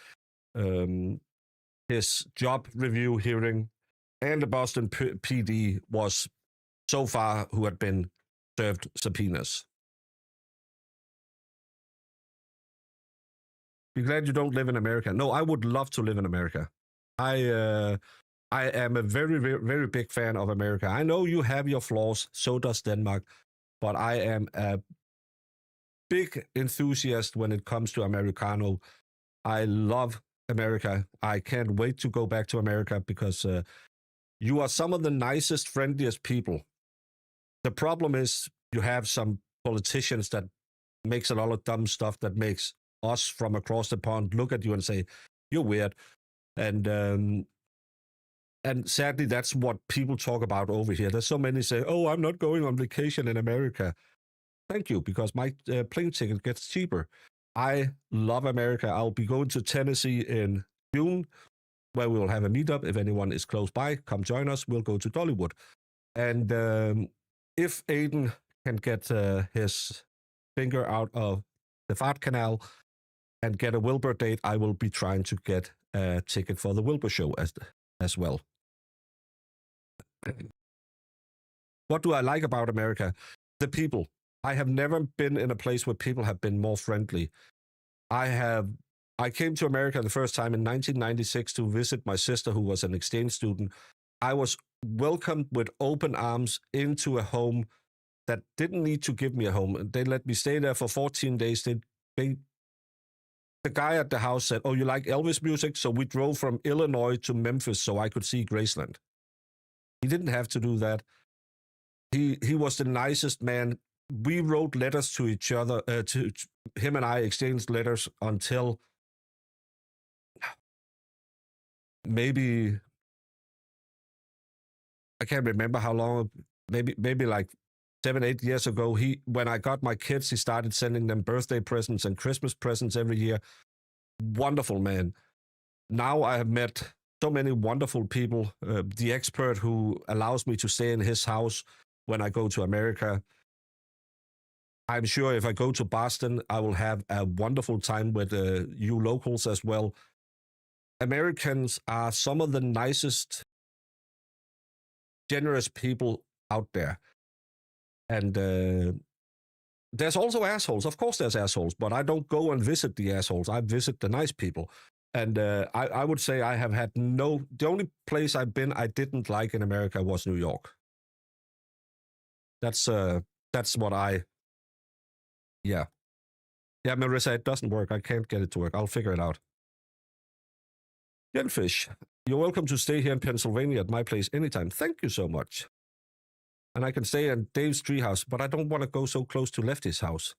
his job review hearing, and the Boston PD was so far who had been served subpoenas. Be glad you don't live in America. No, I would love to live in America. I am a very, very, very big fan of America. I know you have your flaws, so does Denmark, but I am a big enthusiast when it comes to Americano. I love America. I can't wait to go back to America because you are some of the nicest, friendliest people. The problem is you have some politicians that makes a lot of dumb stuff that makes us from across the pond look at you and say, you're weird. And sadly, that's what people talk about over here. There's so many say, oh, I'm not going on vacation in America. Thank you, because my plane ticket gets cheaper. I love America. I'll be going to Tennessee in June, where we will have a meetup. If anyone is close by, come join us. We'll go to Dollywood. And if Aiden can get his finger out of the fart canal and get a Wilbur date, I will be trying to get a ticket for the Wilbur show as well. What do I like about America? The people. I have never been in a place where people have been more friendly. I came to America the first time in 1996 to visit my sister, who was an exchange student. I was welcomed with open arms into a home that didn't need to give me a home. They let me stay there for 14 days. The guy at the house said, oh, you like Elvis music? So we drove from Illinois to Memphis so I could see Graceland. He didn't have to do that. He was the nicest man. We wrote letters to each other. To him and I exchanged letters until maybe, I can't remember how long, maybe like 7-8 years ago. When I got my kids, he started sending them birthday presents and Christmas presents every year. Wonderful man. Now I have met so many wonderful people. The expert who allows me to stay in his house when I go to America. I'm sure if I go to Boston, I will have a wonderful time with you locals as well. Americans are some of the nicest, generous people out there. And there's also assholes. Of course there's assholes, but I don't go and visit the assholes. I visit the nice people. And I would say I have had the only place I've been I didn't like in America was New York. That's what yeah, Marissa, it doesn't work. I can't get it to work. I'll figure it out. Yenfish, you're welcome to stay here in Pennsylvania at my place anytime. Thank you so much. And I can stay in Dave's treehouse, but I don't want to go so close to Lefty's house.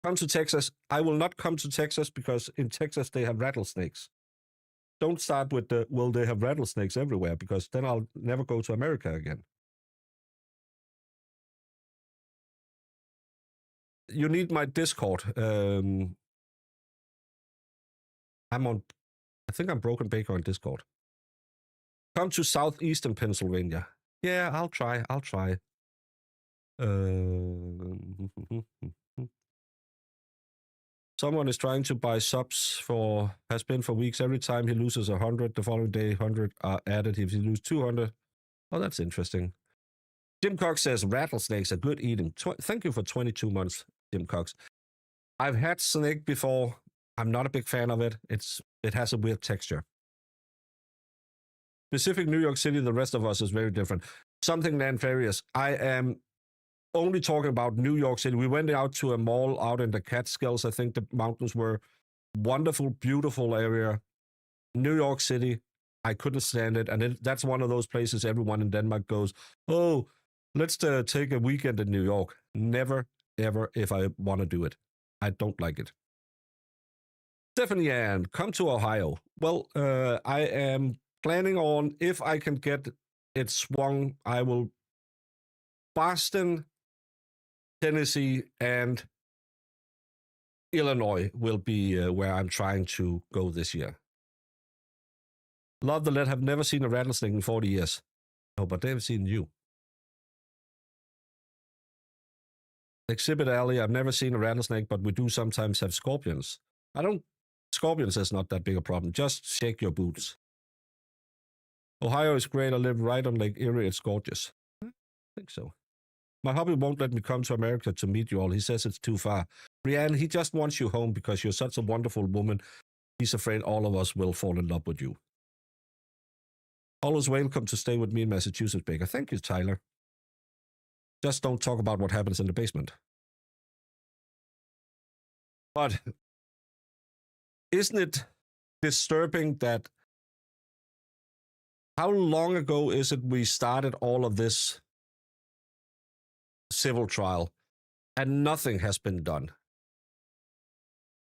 Come to Texas. I will not come to Texas because in Texas they have rattlesnakes. Don't start with they have rattlesnakes everywhere, because then I'll never go to America again. You need my Discord. I think I'm Broken Baker on Discord. Come to southeastern Pennsylvania. Yeah, I'll try. Someone is trying to buy subs has been for weeks. Every time he loses 100, the following day 100 are added. If he loses 200, oh, that's interesting. Jim Cox says rattlesnakes are good eating. Thank you for 22 months, Jim Cox. I've had snake before. I'm not a big fan of it. It has a weird texture. Specific New York City, the rest of us is very different. Something nefarious. I am only talking about New York City. We went out to a mall out in the Catskills. I think the mountains were wonderful, beautiful area. New York City, I couldn't stand it. And that's one of those places everyone in Denmark goes, oh, let's take a weekend in New York. Never, ever, if I want to do it. I don't like it. Stephanie Ann, come to Ohio. Well, I am planning on, if I can get it swung, I will Boston, Tennessee, and Illinois will be where I'm trying to go this year. Love the Let have never seen a rattlesnake in 40 years. No, but they've seen you. Exhibit Alley, I've never seen a rattlesnake, but we do sometimes have scorpions. Scorpions is not that big a problem. Just shake your boots. Ohio is great. I live right on Lake Erie. It's gorgeous. I think so. My hubby won't let me come to America to meet you all. He says it's too far. Brianne, he just wants you home because you're such a wonderful woman. He's afraid all of us will fall in love with you. Always welcome to stay with me in Massachusetts, Baker. Thank you, Tyler. Just don't talk about what happens in the basement. But isn't it disturbing that how long ago is it we started all of this civil trial and nothing has been done?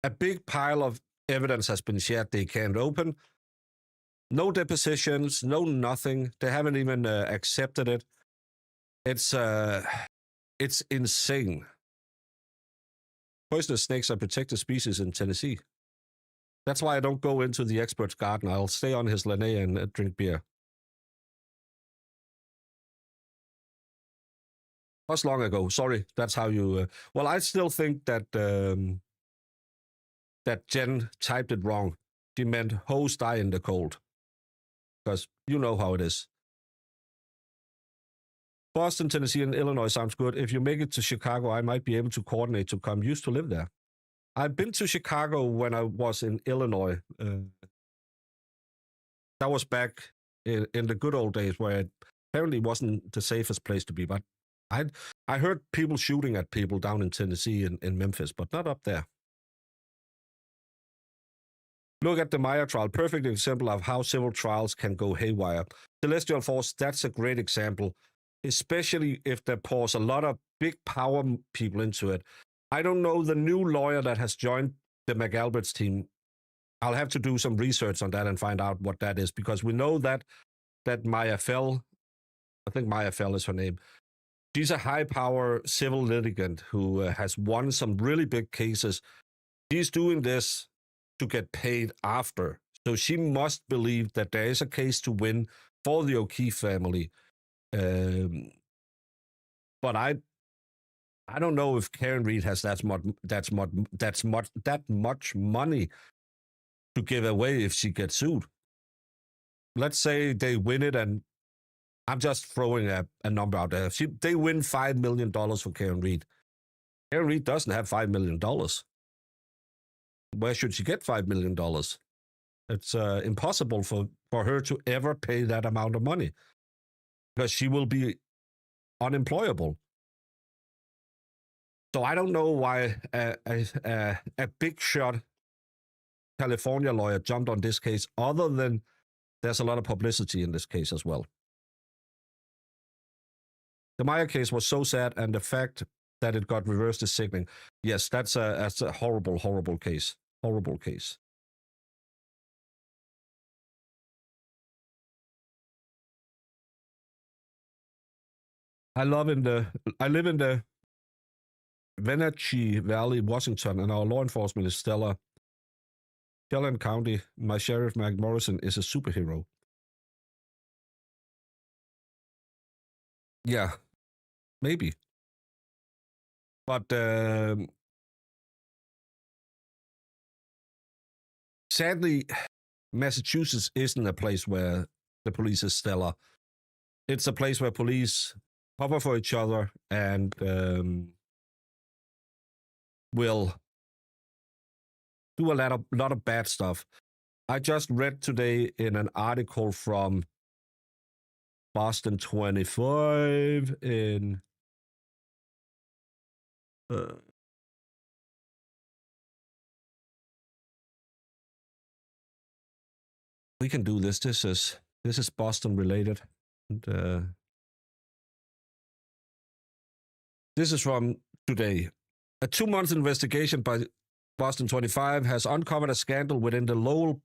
A big pile of evidence has been shared they can't open. No depositions, no nothing. They haven't even accepted it. It's insane. Poisonous snakes are protected species in Tennessee. That's why I don't go into the expert's garden. I'll stay on his lanai and drink beer. That's long ago. Sorry, that's how you... well, I still think that that Jen typed it wrong. She meant hoes die in the cold. Because you know how it is. Boston, Tennessee, and Illinois sounds good. If you make it to Chicago, I might be able to coordinate to come. Used to live there. I've been to Chicago when I was in Illinois. That was back in the good old days where it apparently wasn't the safest place to be. But I heard people shooting at people down in Tennessee and in Memphis, but not up there. Look at the Maya trial. Perfect example of how civil trials can go haywire. Celestial Force, that's a great example, especially if they pours a lot of big power people into it. I don't know the new lawyer that has joined the McAlbert's team. I'll have to do some research on that and find out what that is, because we know that Maya Fell, I think Maya Fell is her name, she's a high-power civil litigant who has won some really big cases. She's doing this to get paid after. So she must believe that there is a case to win for the O'Keefe family. But I don't know if Karen Reed has that much money to give away if she gets sued. Let's say they win it, and I'm just throwing a number out there. They win $5 million for Karen Reed. Karen Reed doesn't have $5 million. Where should she get $5 million? It's impossible for her to ever pay that amount of money because she will be unemployable. So I don't know why a big shot California lawyer jumped on this case, other than there's a lot of publicity in this case as well. The Maya case was so sad, and the fact that it got reversed is sickening. Yes, that's a horrible, horrible case. Horrible case. I live in the Wenatchee Valley, Washington, and our law enforcement is stellar. Shelland County, my sheriff, Mac Morrison, is a superhero. Yeah, maybe. But sadly, Massachusetts isn't a place where the police is stellar. It's a place where police cover for each other and will do a lot of bad stuff. I just read today in an article from Boston 25 in We can do this. This is Boston related. And, this is from today. A 2-month investigation by Boston 25 has uncovered a scandal within the Lowell,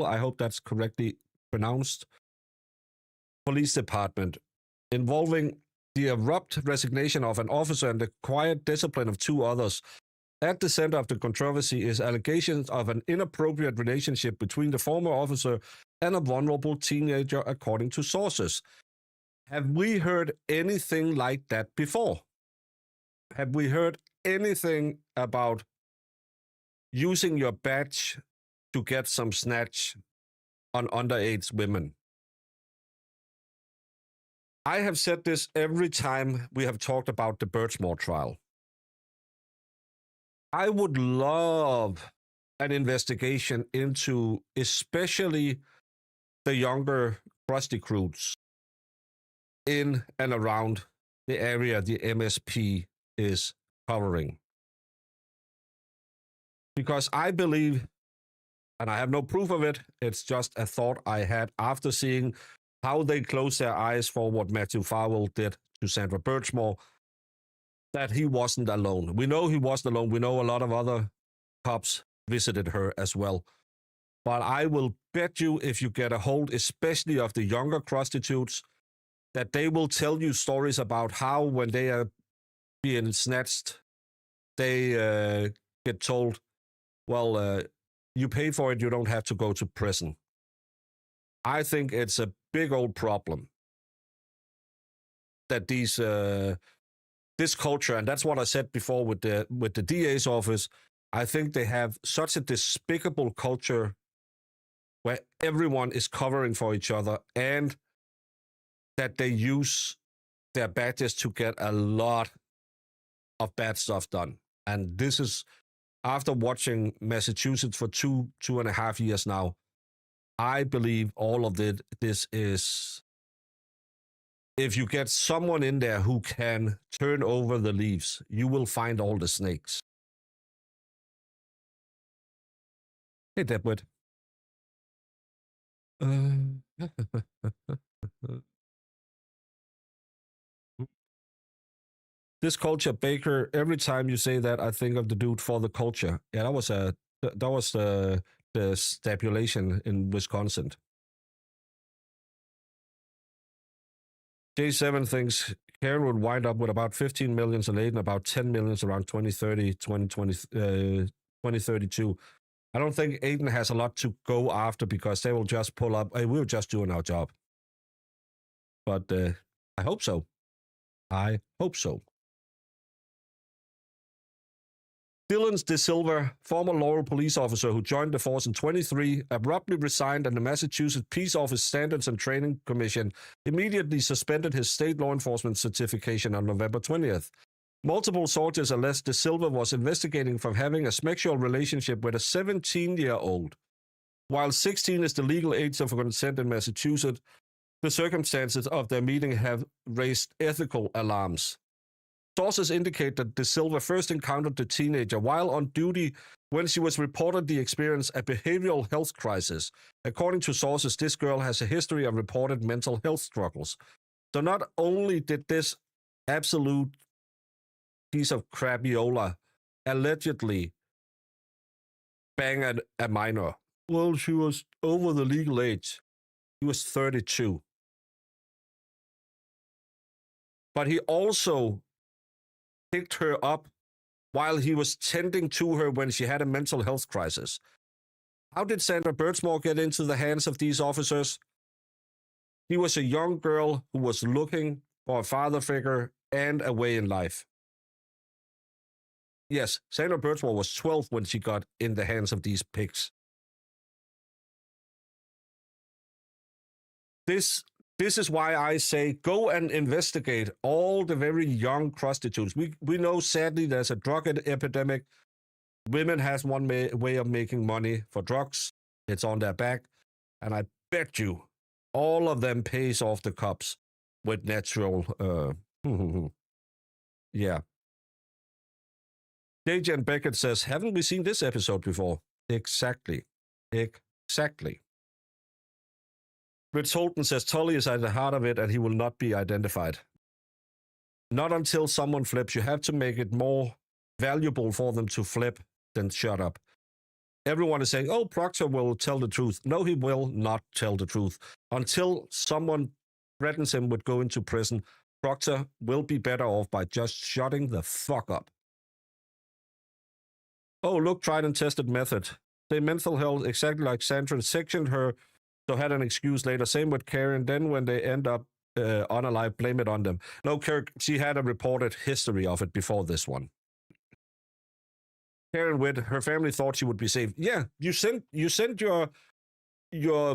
I hope that's correctly pronounced, police department involving the abrupt resignation of an officer and the quiet discipline of 2 others. At the center of the controversy is allegations of an inappropriate relationship between the former officer and a vulnerable teenager, according to sources. Have we heard anything like that before? Have we heard anything about using your badge to get some snatch on underage women? I have said this every time we have talked about the Birchmore trial. I would love an investigation into especially the younger prostitutes in and around the area the MSP is covering. Because I believe, and I have no proof of it, it's just a thought I had after seeing how they closed their eyes for what Matthew Farwell did to Sandra Birchmore, that he wasn't alone. We know he wasn't alone. We know a lot of other cops visited her as well. But I will bet you, if you get a hold, especially of the younger prostitutes, that they will tell you stories about how when they are being snatched, they get told, well, you pay for it, you don't have to go to prison. I think it's a big old problem that this culture, and that's what I said before with the DA's office, I think they have such a despicable culture where everyone is covering for each other and that they use their badges to get a lot of bad stuff done. And this is, after watching Massachusetts for two and a half years now, I believe all of this is, if you get someone in there who can turn over the leaves, you will find all the snakes. Hey, Deadwood. This culture, Baker, every time you say that, I think of the dude for the culture. Yeah, that was the stipulation in Wisconsin. J7 thinks Karen would wind up with about 15 million and Aiden about 10 million around 2030, 2032. I don't think Aiden has a lot to go after because they will just pull up, hey, we were just doing our job. But I hope so. I hope so. Dylan De Silva, former Laurel police officer who joined the force in 23, abruptly resigned, and the Massachusetts Peace Office Standards and Training Commission immediately suspended his state law enforcement certification on November 20th. Multiple sources allege De Silva was investigating for having a sexual relationship with a 17-year-old. While 16 is the legal age for consent in Massachusetts, the circumstances of their meeting have raised ethical alarms. Sources indicate that De Silva first encountered the teenager while on duty when she was reportedly experienced a behavioral health crisis. According to sources, this girl has a history of reported mental health struggles. So not only did this absolute piece of crabiola allegedly bang a minor, well, she was over the legal age. He was 32. But he also picked her up while he was tending to her when she had a mental health crisis. How did Sandra Birchmore get into the hands of these officers? He was a young girl who was looking for a father figure and a way in life. Yes, Sandra Birchmore was 12 when she got in the hands of these pigs. This is why I say go and investigate all the very young prostitutes. We know, sadly, there's a drug epidemic. Women has one way of making money for drugs. It's on their back. And I bet you all of them pays off the cops with natural, yeah. JJ and Beckett says, haven't we seen this episode before? Exactly. Exactly. Rich Holton says, Tully is at the heart of it and he will not be identified. Not until someone flips. You have to make it more valuable for them to flip than shut up. Everyone is saying, oh, Proctor will tell the truth. No, he will not tell the truth. Until someone threatens him with going to prison, Proctor will be better off by just shutting the fuck up. Oh, look, tried and tested method. They mental health exactly like Sandra sectioned her, so had an excuse later. Same with Karen. Then when they end up unalive, blame it on them. No, Kirk, she had a reported history of it before this one. Karen Witt, her family thought she would be safe. Yeah, you sent your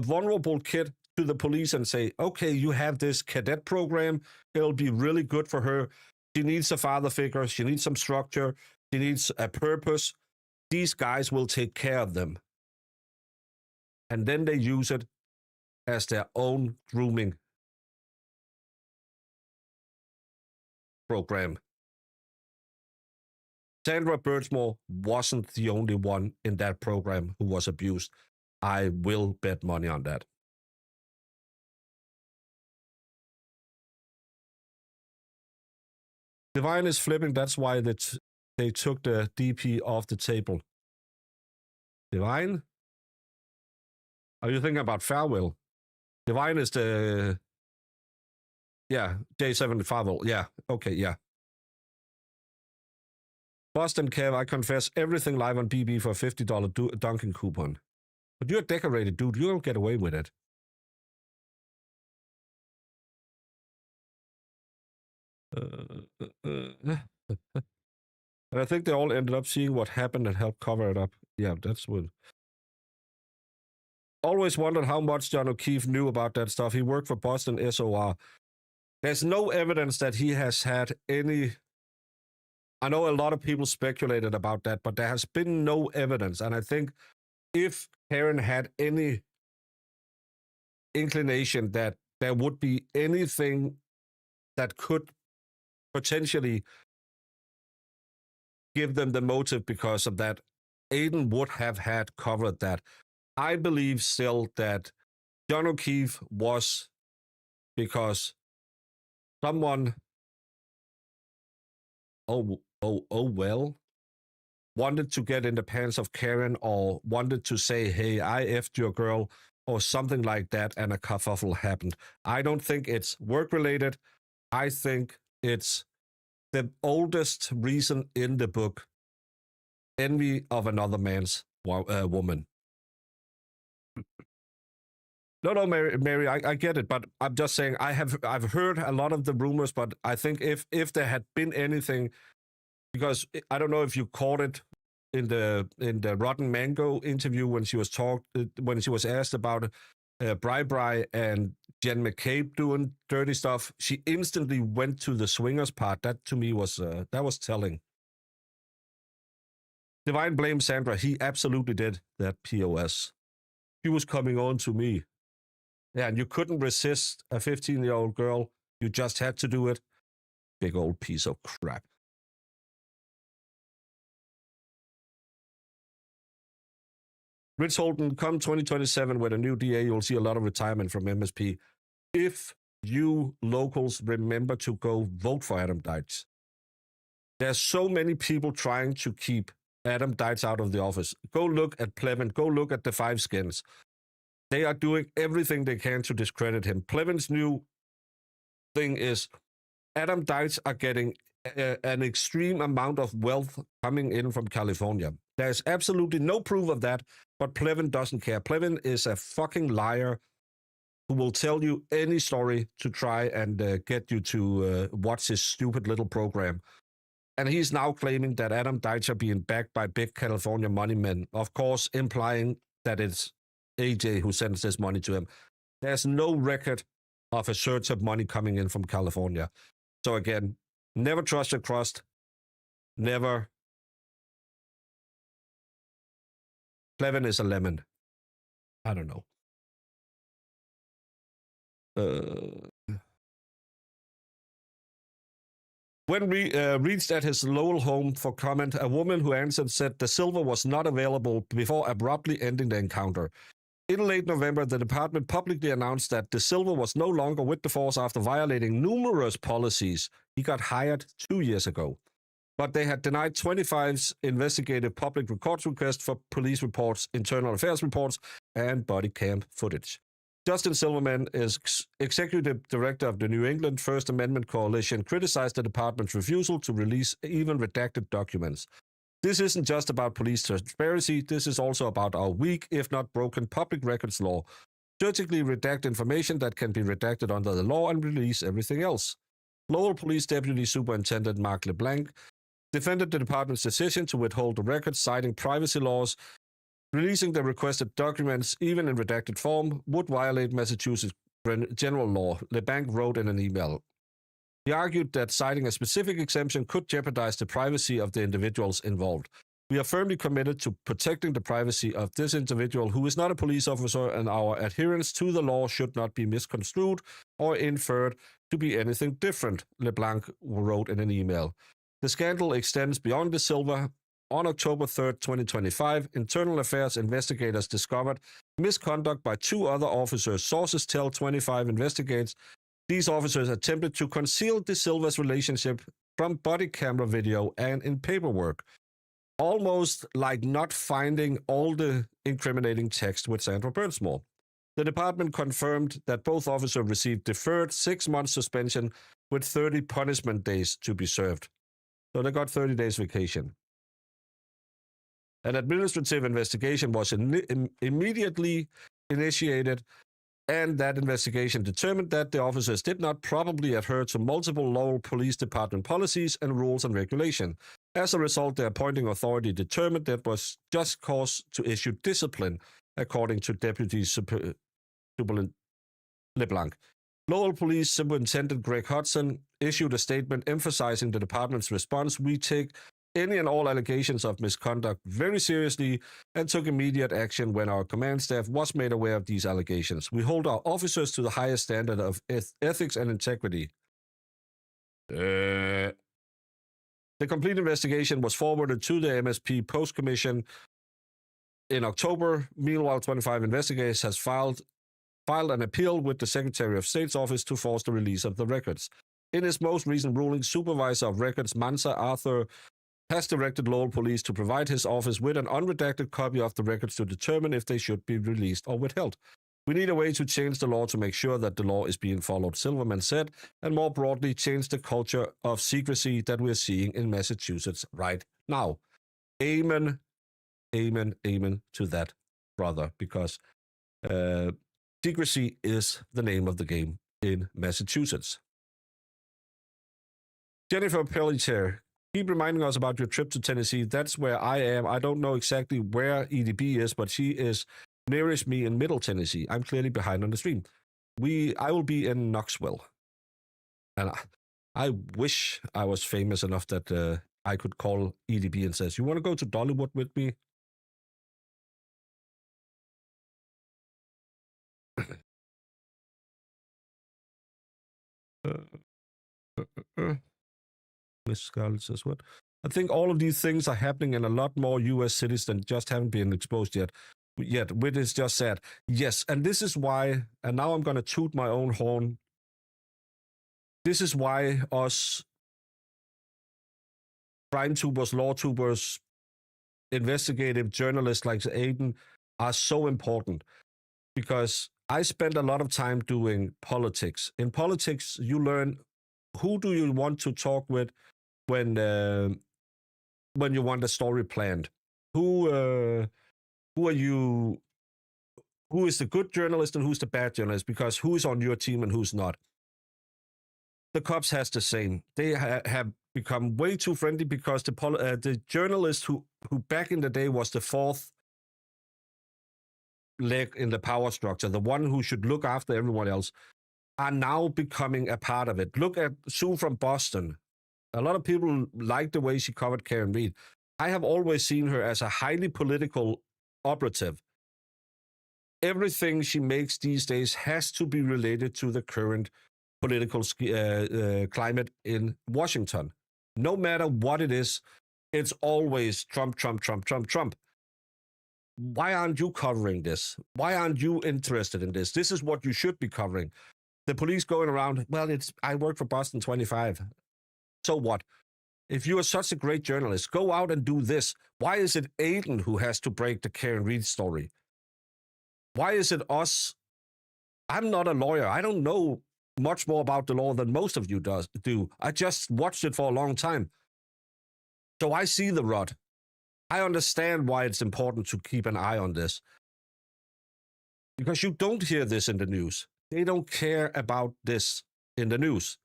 vulnerable kid to the police and say, okay, you have this cadet program. It'll be really good for her. She needs a father figure. She needs some structure. She needs a purpose. These guys will take care of them. And then they use it as their own grooming program. Sandra Birchmore wasn't the only one in that program who was abused. I will bet money on that. Divine is flipping. That's why they took the DP off the table. Divine? Are you thinking about Farewell? Divine is the... Yeah, J75. Yeah, okay, yeah. Boston Kev, I confess everything live on BB for a $50 Dunkin' coupon. But you're decorated, dude. You don't get away with it. And I think they all ended up seeing what happened and helped cover it up. Yeah, that's what... Always wondered how much John O'Keefe knew about that stuff. He worked for Boston SOR. There's no evidence that he has had any... I know a lot of people speculated about that, but there has been no evidence. And I think if Karen had any inclination that there would be anything that could potentially give them the motive because of that, Aiden would have had covered that. I believe still that John O'Keefe was because someone, well, wanted to get in the pants of Karen or wanted to say, hey, I effed your girl or something like that, and a kerfuffle happened. I don't think it's work-related. I think it's the oldest reason in the book, envy of another man's woman. No, Mary, I get it, but I'm just saying I've heard a lot of the rumors, but I think if there had been anything, because I don't know if you caught it in the Rotten Mango interview when she was asked about Bri and Jen McCabe doing dirty stuff, she instantly went to the swingers part. That to me was that was telling. Divine blames Sandra. He absolutely did that. POS. He was coming on to me. Yeah, and you couldn't resist a 15-year-old girl. You just had to do it. Big old piece of crap. Rich Holden, come 2027 with a new DA, you'll see a lot of retirement from MSP. If you locals remember to go vote for Adam Deitch. There's so many people trying to keep Adam Deitch out of the office. Go look at Plevin. Go look at the Five Skins. They are doing everything they can to discredit him. Plevin's new thing is Adam Deitch are getting an extreme amount of wealth coming in from California. There's absolutely no proof of that, but Plevin doesn't care. Plevin is a fucking liar who will tell you any story to try and get you to watch his stupid little program. And he's now claiming that Adam Deitch are being backed by big California money men, of course, implying that it's AJ who sends this money to him. There's no record of a surge of money coming in from California. So again, never trust your crust. Never. Plevin is a lemon. I don't know. When we reached at his Lowell home for comment, a woman who answered said the silver was not available before abruptly ending the encounter. In late November, the department publicly announced that De Silva was no longer with the force after violating numerous policies. He got hired 2 years ago. But they had denied 25's investigative public records request for police reports, internal affairs reports, and body cam footage. Justin Silverman is executive director of the New England First Amendment Coalition, criticized the department's refusal to release even redacted documents. This isn't just about police transparency, this is also about our weak, if not broken, public records law. Surgically redact information that can be redacted under the law and release everything else. Lowell Police Deputy Superintendent Mark LeBlanc defended the department's decision to withhold the records, citing privacy laws. Releasing the requested documents, even in redacted form, would violate Massachusetts general law, LeBlanc wrote in an email. He argued that citing a specific exemption could jeopardize the privacy of the individuals involved. We are firmly committed to protecting the privacy of this individual who is not a police officer, and our adherence to the law should not be misconstrued or inferred to be anything different, LeBlanc wrote in an email. The scandal extends beyond De Silva. On October 3rd, 2025, Internal Affairs investigators discovered misconduct by 2 other officers. Sources tell 25 investigates these officers attempted to conceal De Silva's relationship from body camera video and in paperwork, almost like not finding all the incriminating text with Sandra Burnsmore. The department confirmed that both officers received deferred 6-month suspension with 30 punishment days to be served. So they got 30 days vacation. An administrative investigation was immediately initiated, and that investigation determined that the officers did not probably adhere to multiple Lowell Police Department policies and rules and regulation. As a result, the appointing authority determined there was just cause to issue discipline, according to Deputy Superintendent LeBlanc. Lowell Police Superintendent Greg Hudson issued a statement emphasizing the department's response. We take any and all allegations of misconduct very seriously and took immediate action when our command staff was made aware of these allegations. We hold our officers to the highest standard of ethics and integrity. The complete investigation was forwarded to the MSP Post Commission in October. Meanwhile, 25 investigators has filed an appeal with the Secretary of State's office to force the release of the records. In his most recent ruling, Supervisor of Records Mansa Arthur has directed Lowell Police to provide his office with an unredacted copy of the records to determine if they should be released or withheld. We need a way to change the law to make sure that the law is being followed, Silverman said, and more broadly change the culture of secrecy that we're seeing in Massachusetts right now. Amen, amen, amen to that, brother, because secrecy is the name of the game in Massachusetts. Jennifer Pelletier, keep reminding us about your trip to Tennessee. That's where I am. I don't know exactly where EDB is, but she is nearest me in Middle Tennessee. I'm clearly behind on the stream. I will be in Knoxville. And I wish I was famous enough that I could call EDB and says, you want to go to Dollywood with me? Miss Scarlett says what? I think all of these things are happening in a lot more U.S. cities than just haven't been exposed yet. Whit is just said, yes, and this is why, and now I'm going to toot my own horn. This is why us crime tubers, law tubers, investigative journalists like Aiden are so important, because I spend a lot of time doing politics. In politics, you learn who do you want to talk with when you want a story planned. Who are you? Who is the good journalist and who's the bad journalist? Because who's on your team and who's not. The cops has the same. They have become way too friendly because the journalist who back in the day was the fourth leg in the power structure, the one who should look after everyone else, are now becoming a part of it. Look at Sue from Boston. A lot of people like the way she covered Karen Reed. I have always seen her as a highly political operative. Everything she makes these days has to be related to the current political climate in Washington. No matter what it is, it's always Trump, Trump, Trump, Trump, Trump. Why aren't you covering this? Why aren't you interested in this? This is what you should be covering. The police going around, well, I work for Boston 25. So what? If you are such a great journalist, go out and do this. Why is it Aiden who has to break the Karen Reed story? Why is it us? I'm not a lawyer. I don't know much more about the law than most of you do. I just watched it for a long time. So I see the rot. I understand why it's important to keep an eye on this. Because you don't hear this in the news. They don't care about this in the news.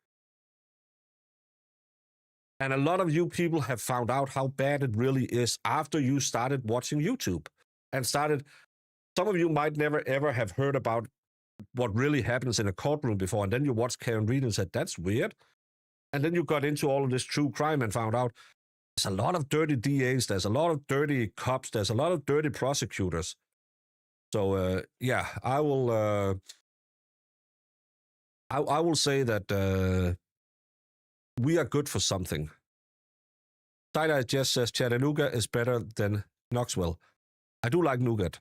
And a lot of you people have found out how bad it really is after you started watching YouTube and some of you might never ever have heard about what really happens in a courtroom before. And then you watched Karen Reed and said, that's weird. And then you got into all of this true crime and found out there's a lot of dirty DAs. There's a lot of dirty cops. There's a lot of dirty prosecutors. So, yeah, I will say that we are good for something. Side-Eye just says Chattanooga is better than Knoxville. I do like nougat.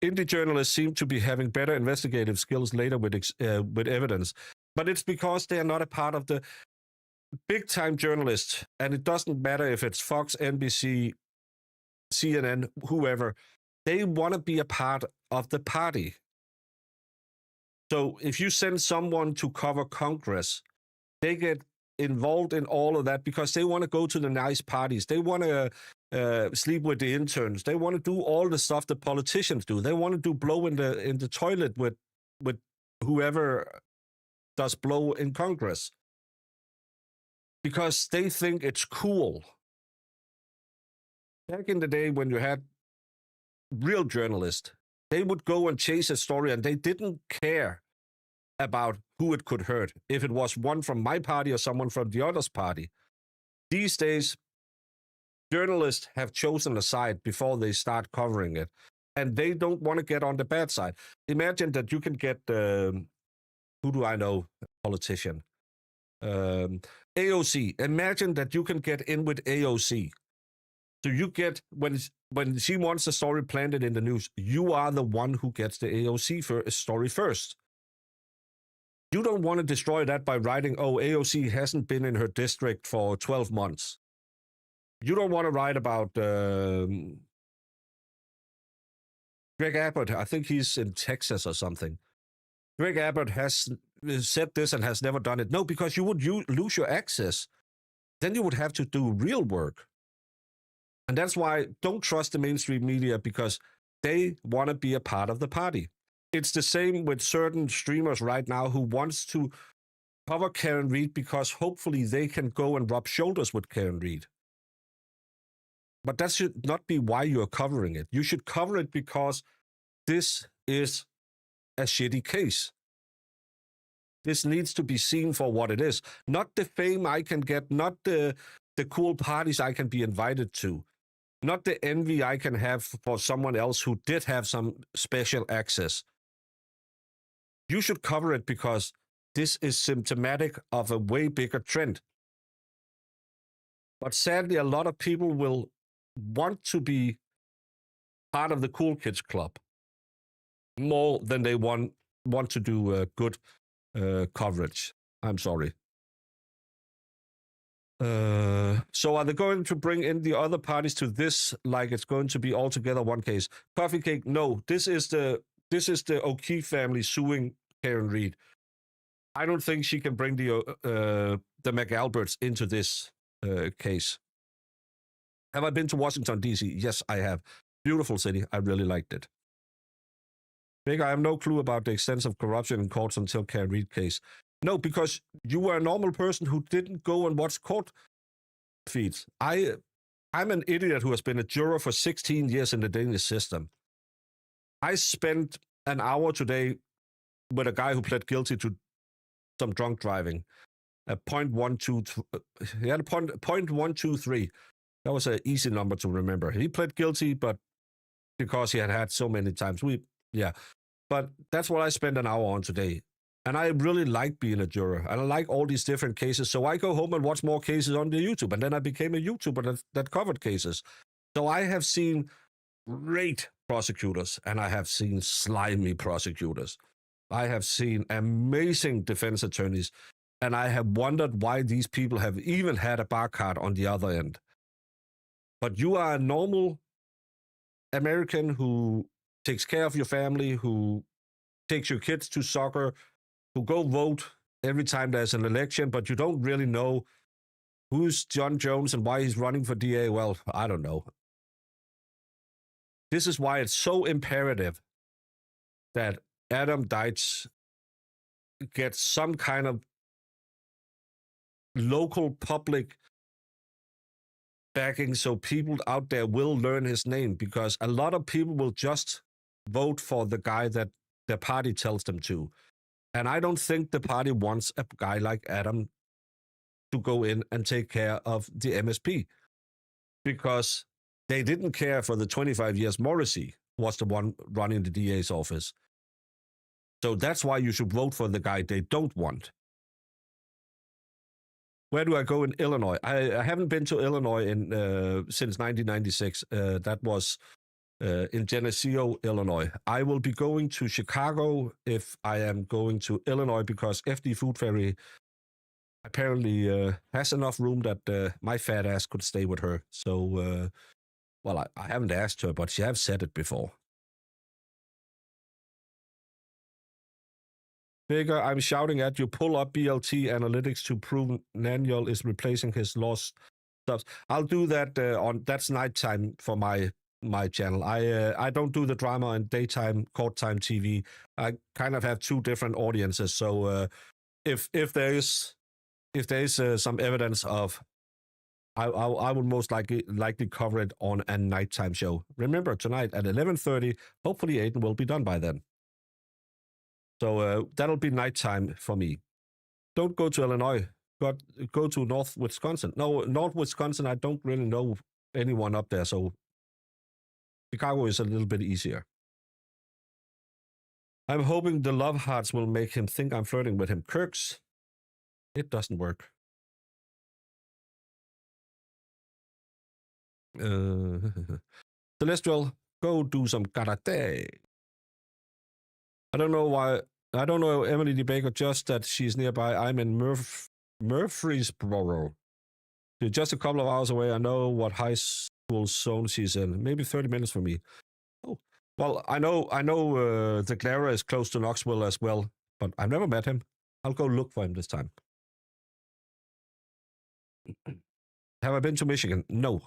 Indie journalists seem to be having better investigative skills later with evidence, but it's because they are not a part of the big-time journalists, and it doesn't matter if it's Fox, NBC, CNN, whoever. They want to be a part of the party. So if you send someone to cover Congress, they get involved in all of that because they want to go to the nice parties. They want to sleep with the interns. They want to do all the stuff that politicians do. They want to do blow in the toilet with whoever does blow in Congress because they think it's cool. Back in the day when you had real journalists, they would go and chase a story and they didn't care about who it could hurt, if it was one from my party or someone from the other's party. These days, journalists have chosen a side before they start covering it, and they don't want to get on the bad side. Imagine that you can get, who do I know, a politician, AOC. Imagine that you can get in with AOC. So you get, when she wants a story planted in the news, you are the one who gets the AOC story first. You don't want to destroy that by writing, oh, AOC hasn't been in her district for 12 months. You don't want to write about Greg Abbott. I think he's in Texas or something. Greg Abbott has said this and has never done it. No, because you would lose your access. Then you would have to do real work. And that's why don't trust the mainstream media because they want to be a part of the party. It's the same with certain streamers right now who wants to cover Karen Reed because hopefully they can go and rub shoulders with Karen Reed. But that should not be why you're covering it. You should cover it because this is a shitty case. This needs to be seen for what it is. Not the fame I can get, not the cool parties I can be invited to. Not the envy I can have for someone else who did have some special access. You should cover it because this is symptomatic of a way bigger trend. But sadly, a lot of people will want to be part of the cool kids club more than they want to do good coverage. I'm sorry. So are they going to bring in the other parties to this like it's going to be altogether one case? Coffee Cake, no. This is the O'Keefe family suing Karen Reed. I don't think she can bring the McAlberts into this case. Have I been to Washington, D.C.? Yes, I have. Beautiful city. I really liked it. Big, I have no clue about the extensive corruption in courts until Karen Reed case. No, because you were a normal person who didn't go and watch court feeds. I'm an idiot who has been a juror for 16 years in the Danish system. I spent an hour today with a guy who pled guilty to some drunk driving. He had a 0.123. That was an easy number to remember. He pled guilty, but because he had so many times. But that's what I spent an hour on today. And I really like being a juror. And I like all these different cases. So I go home and watch more cases on the YouTube. And then I became a YouTuber that covered cases. So I have seen great prosecutors and I have seen slimy prosecutors. I have seen amazing defense attorneys. And I have wondered why these people have even had a bar card on the other end. But you are a normal American who takes care of your family, who takes your kids to soccer, who go vote every time there's an election, but you don't really know who's John Jones and why he's running for DA. Well, I don't know. This is why it's so imperative that Adam Deitch gets some kind of local public backing so people out there will learn his name, because a lot of people will just vote for the guy that their party tells them to. And I don't think the party wants a guy like Adam to go in and take care of the MSP, because they didn't care for the 25 years Morrissey was the one running the DA's office. So that's why you should vote for the guy they don't want. Where do I go in Illinois? I haven't been to Illinois since 1996. That was in Geneseo, Illinois. I will be going to Chicago if I am going to Illinois, because FD Food Ferry apparently has enough room that my fat ass could stay with her. So, well, I haven't asked her, but she has said it before. Bigger, I'm shouting at you, pull up BLT analytics to prove Naniel is replacing his lost stuff. I'll do that that's nighttime for my channel. I don't do the drama in daytime, court time TV. I kind of have two different audiences. So if there is some evidence of, I would most likely cover it on a nighttime show. Remember, tonight at 11:30, hopefully Aiden will be done by then. So that'll be nighttime for me. Don't go to Illinois. Go to North Wisconsin. No, North Wisconsin, I don't really know anyone up there. So Chicago is a little bit easier. I'm hoping the love hearts will make him think I'm flirting with him. Kirks, it doesn't work. Celestial, go do some karate. I don't know Emily D. Baker, just that she's nearby. I'm in Murfreesboro. She's just a couple of hours away. I know what high school zone she's in. Maybe 30 minutes from me. Oh, well, I know the Clara is close to Knoxville as well, but I've never met him. I'll go look for him this time. Have I been to Michigan? No.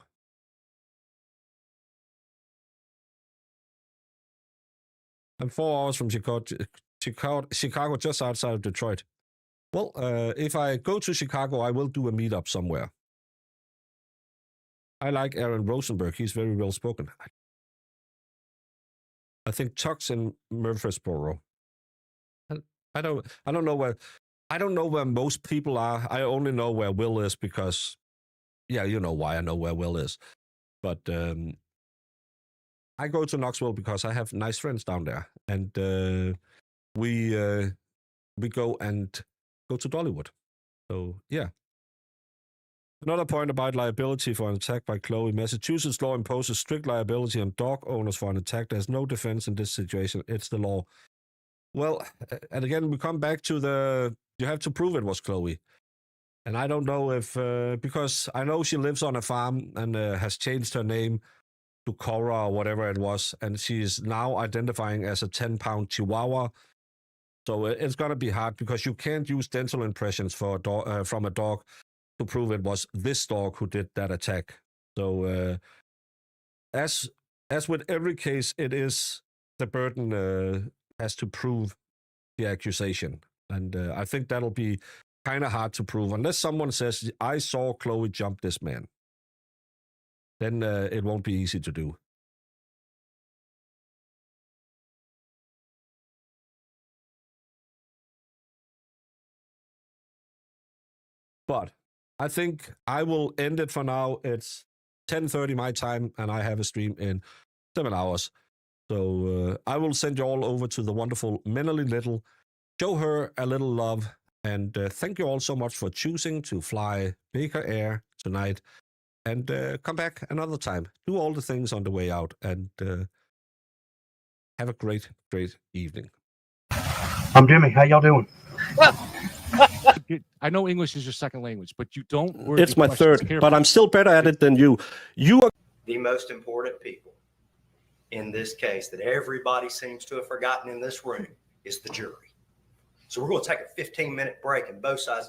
I'm 4 hours from Chicago, just outside of Detroit. Well, if I go to Chicago, I will do a meetup somewhere. I like Aaron Rosenberg. He's very well spoken. I think Tuck's in Murfreesboro. I don't know where most people are. I only know where Will is because, yeah, you know why I know where Will is. But I go to Knoxville because I have nice friends down there, and we go to Dollywood. So yeah. Another point about liability for an attack by Chloe. Massachusetts law imposes strict liability on dog owners for an attack. There's no defense in this situation. It's the law. Well, and again, we come back to you have to prove it was Chloe. And I don't know if, because I know she lives on a farm and has changed her name to Cora or whatever it was. And she is now identifying as a 10-pound Chihuahua. So it's going to be hard because you can't use dental impressions for a dog, from a dog to prove it was this dog who did that attack. So as with every case, it is the burden has to prove the accusation. And I think that'll be kind of hard to prove unless someone says, I saw Chloe jump this man. Then it won't be easy to do. But I think I will end it for now. It's 10:30 my time, and I have a stream in 7 hours. So I will send you all over to the wonderful Menally Little. Show her a little love. And thank you all so much for choosing to fly Baker Air tonight. And come back another time. Do all the things on the way out. And have a great, great evening. I'm Jimmy. How y'all doing? I know English is your second language, but you don't word It's your my questions third, carefully. but I'm still better at it than you. You are The most important people in this case that everybody seems to have forgotten in this room is the jury. So we're going to take a 15-minute break and both sides take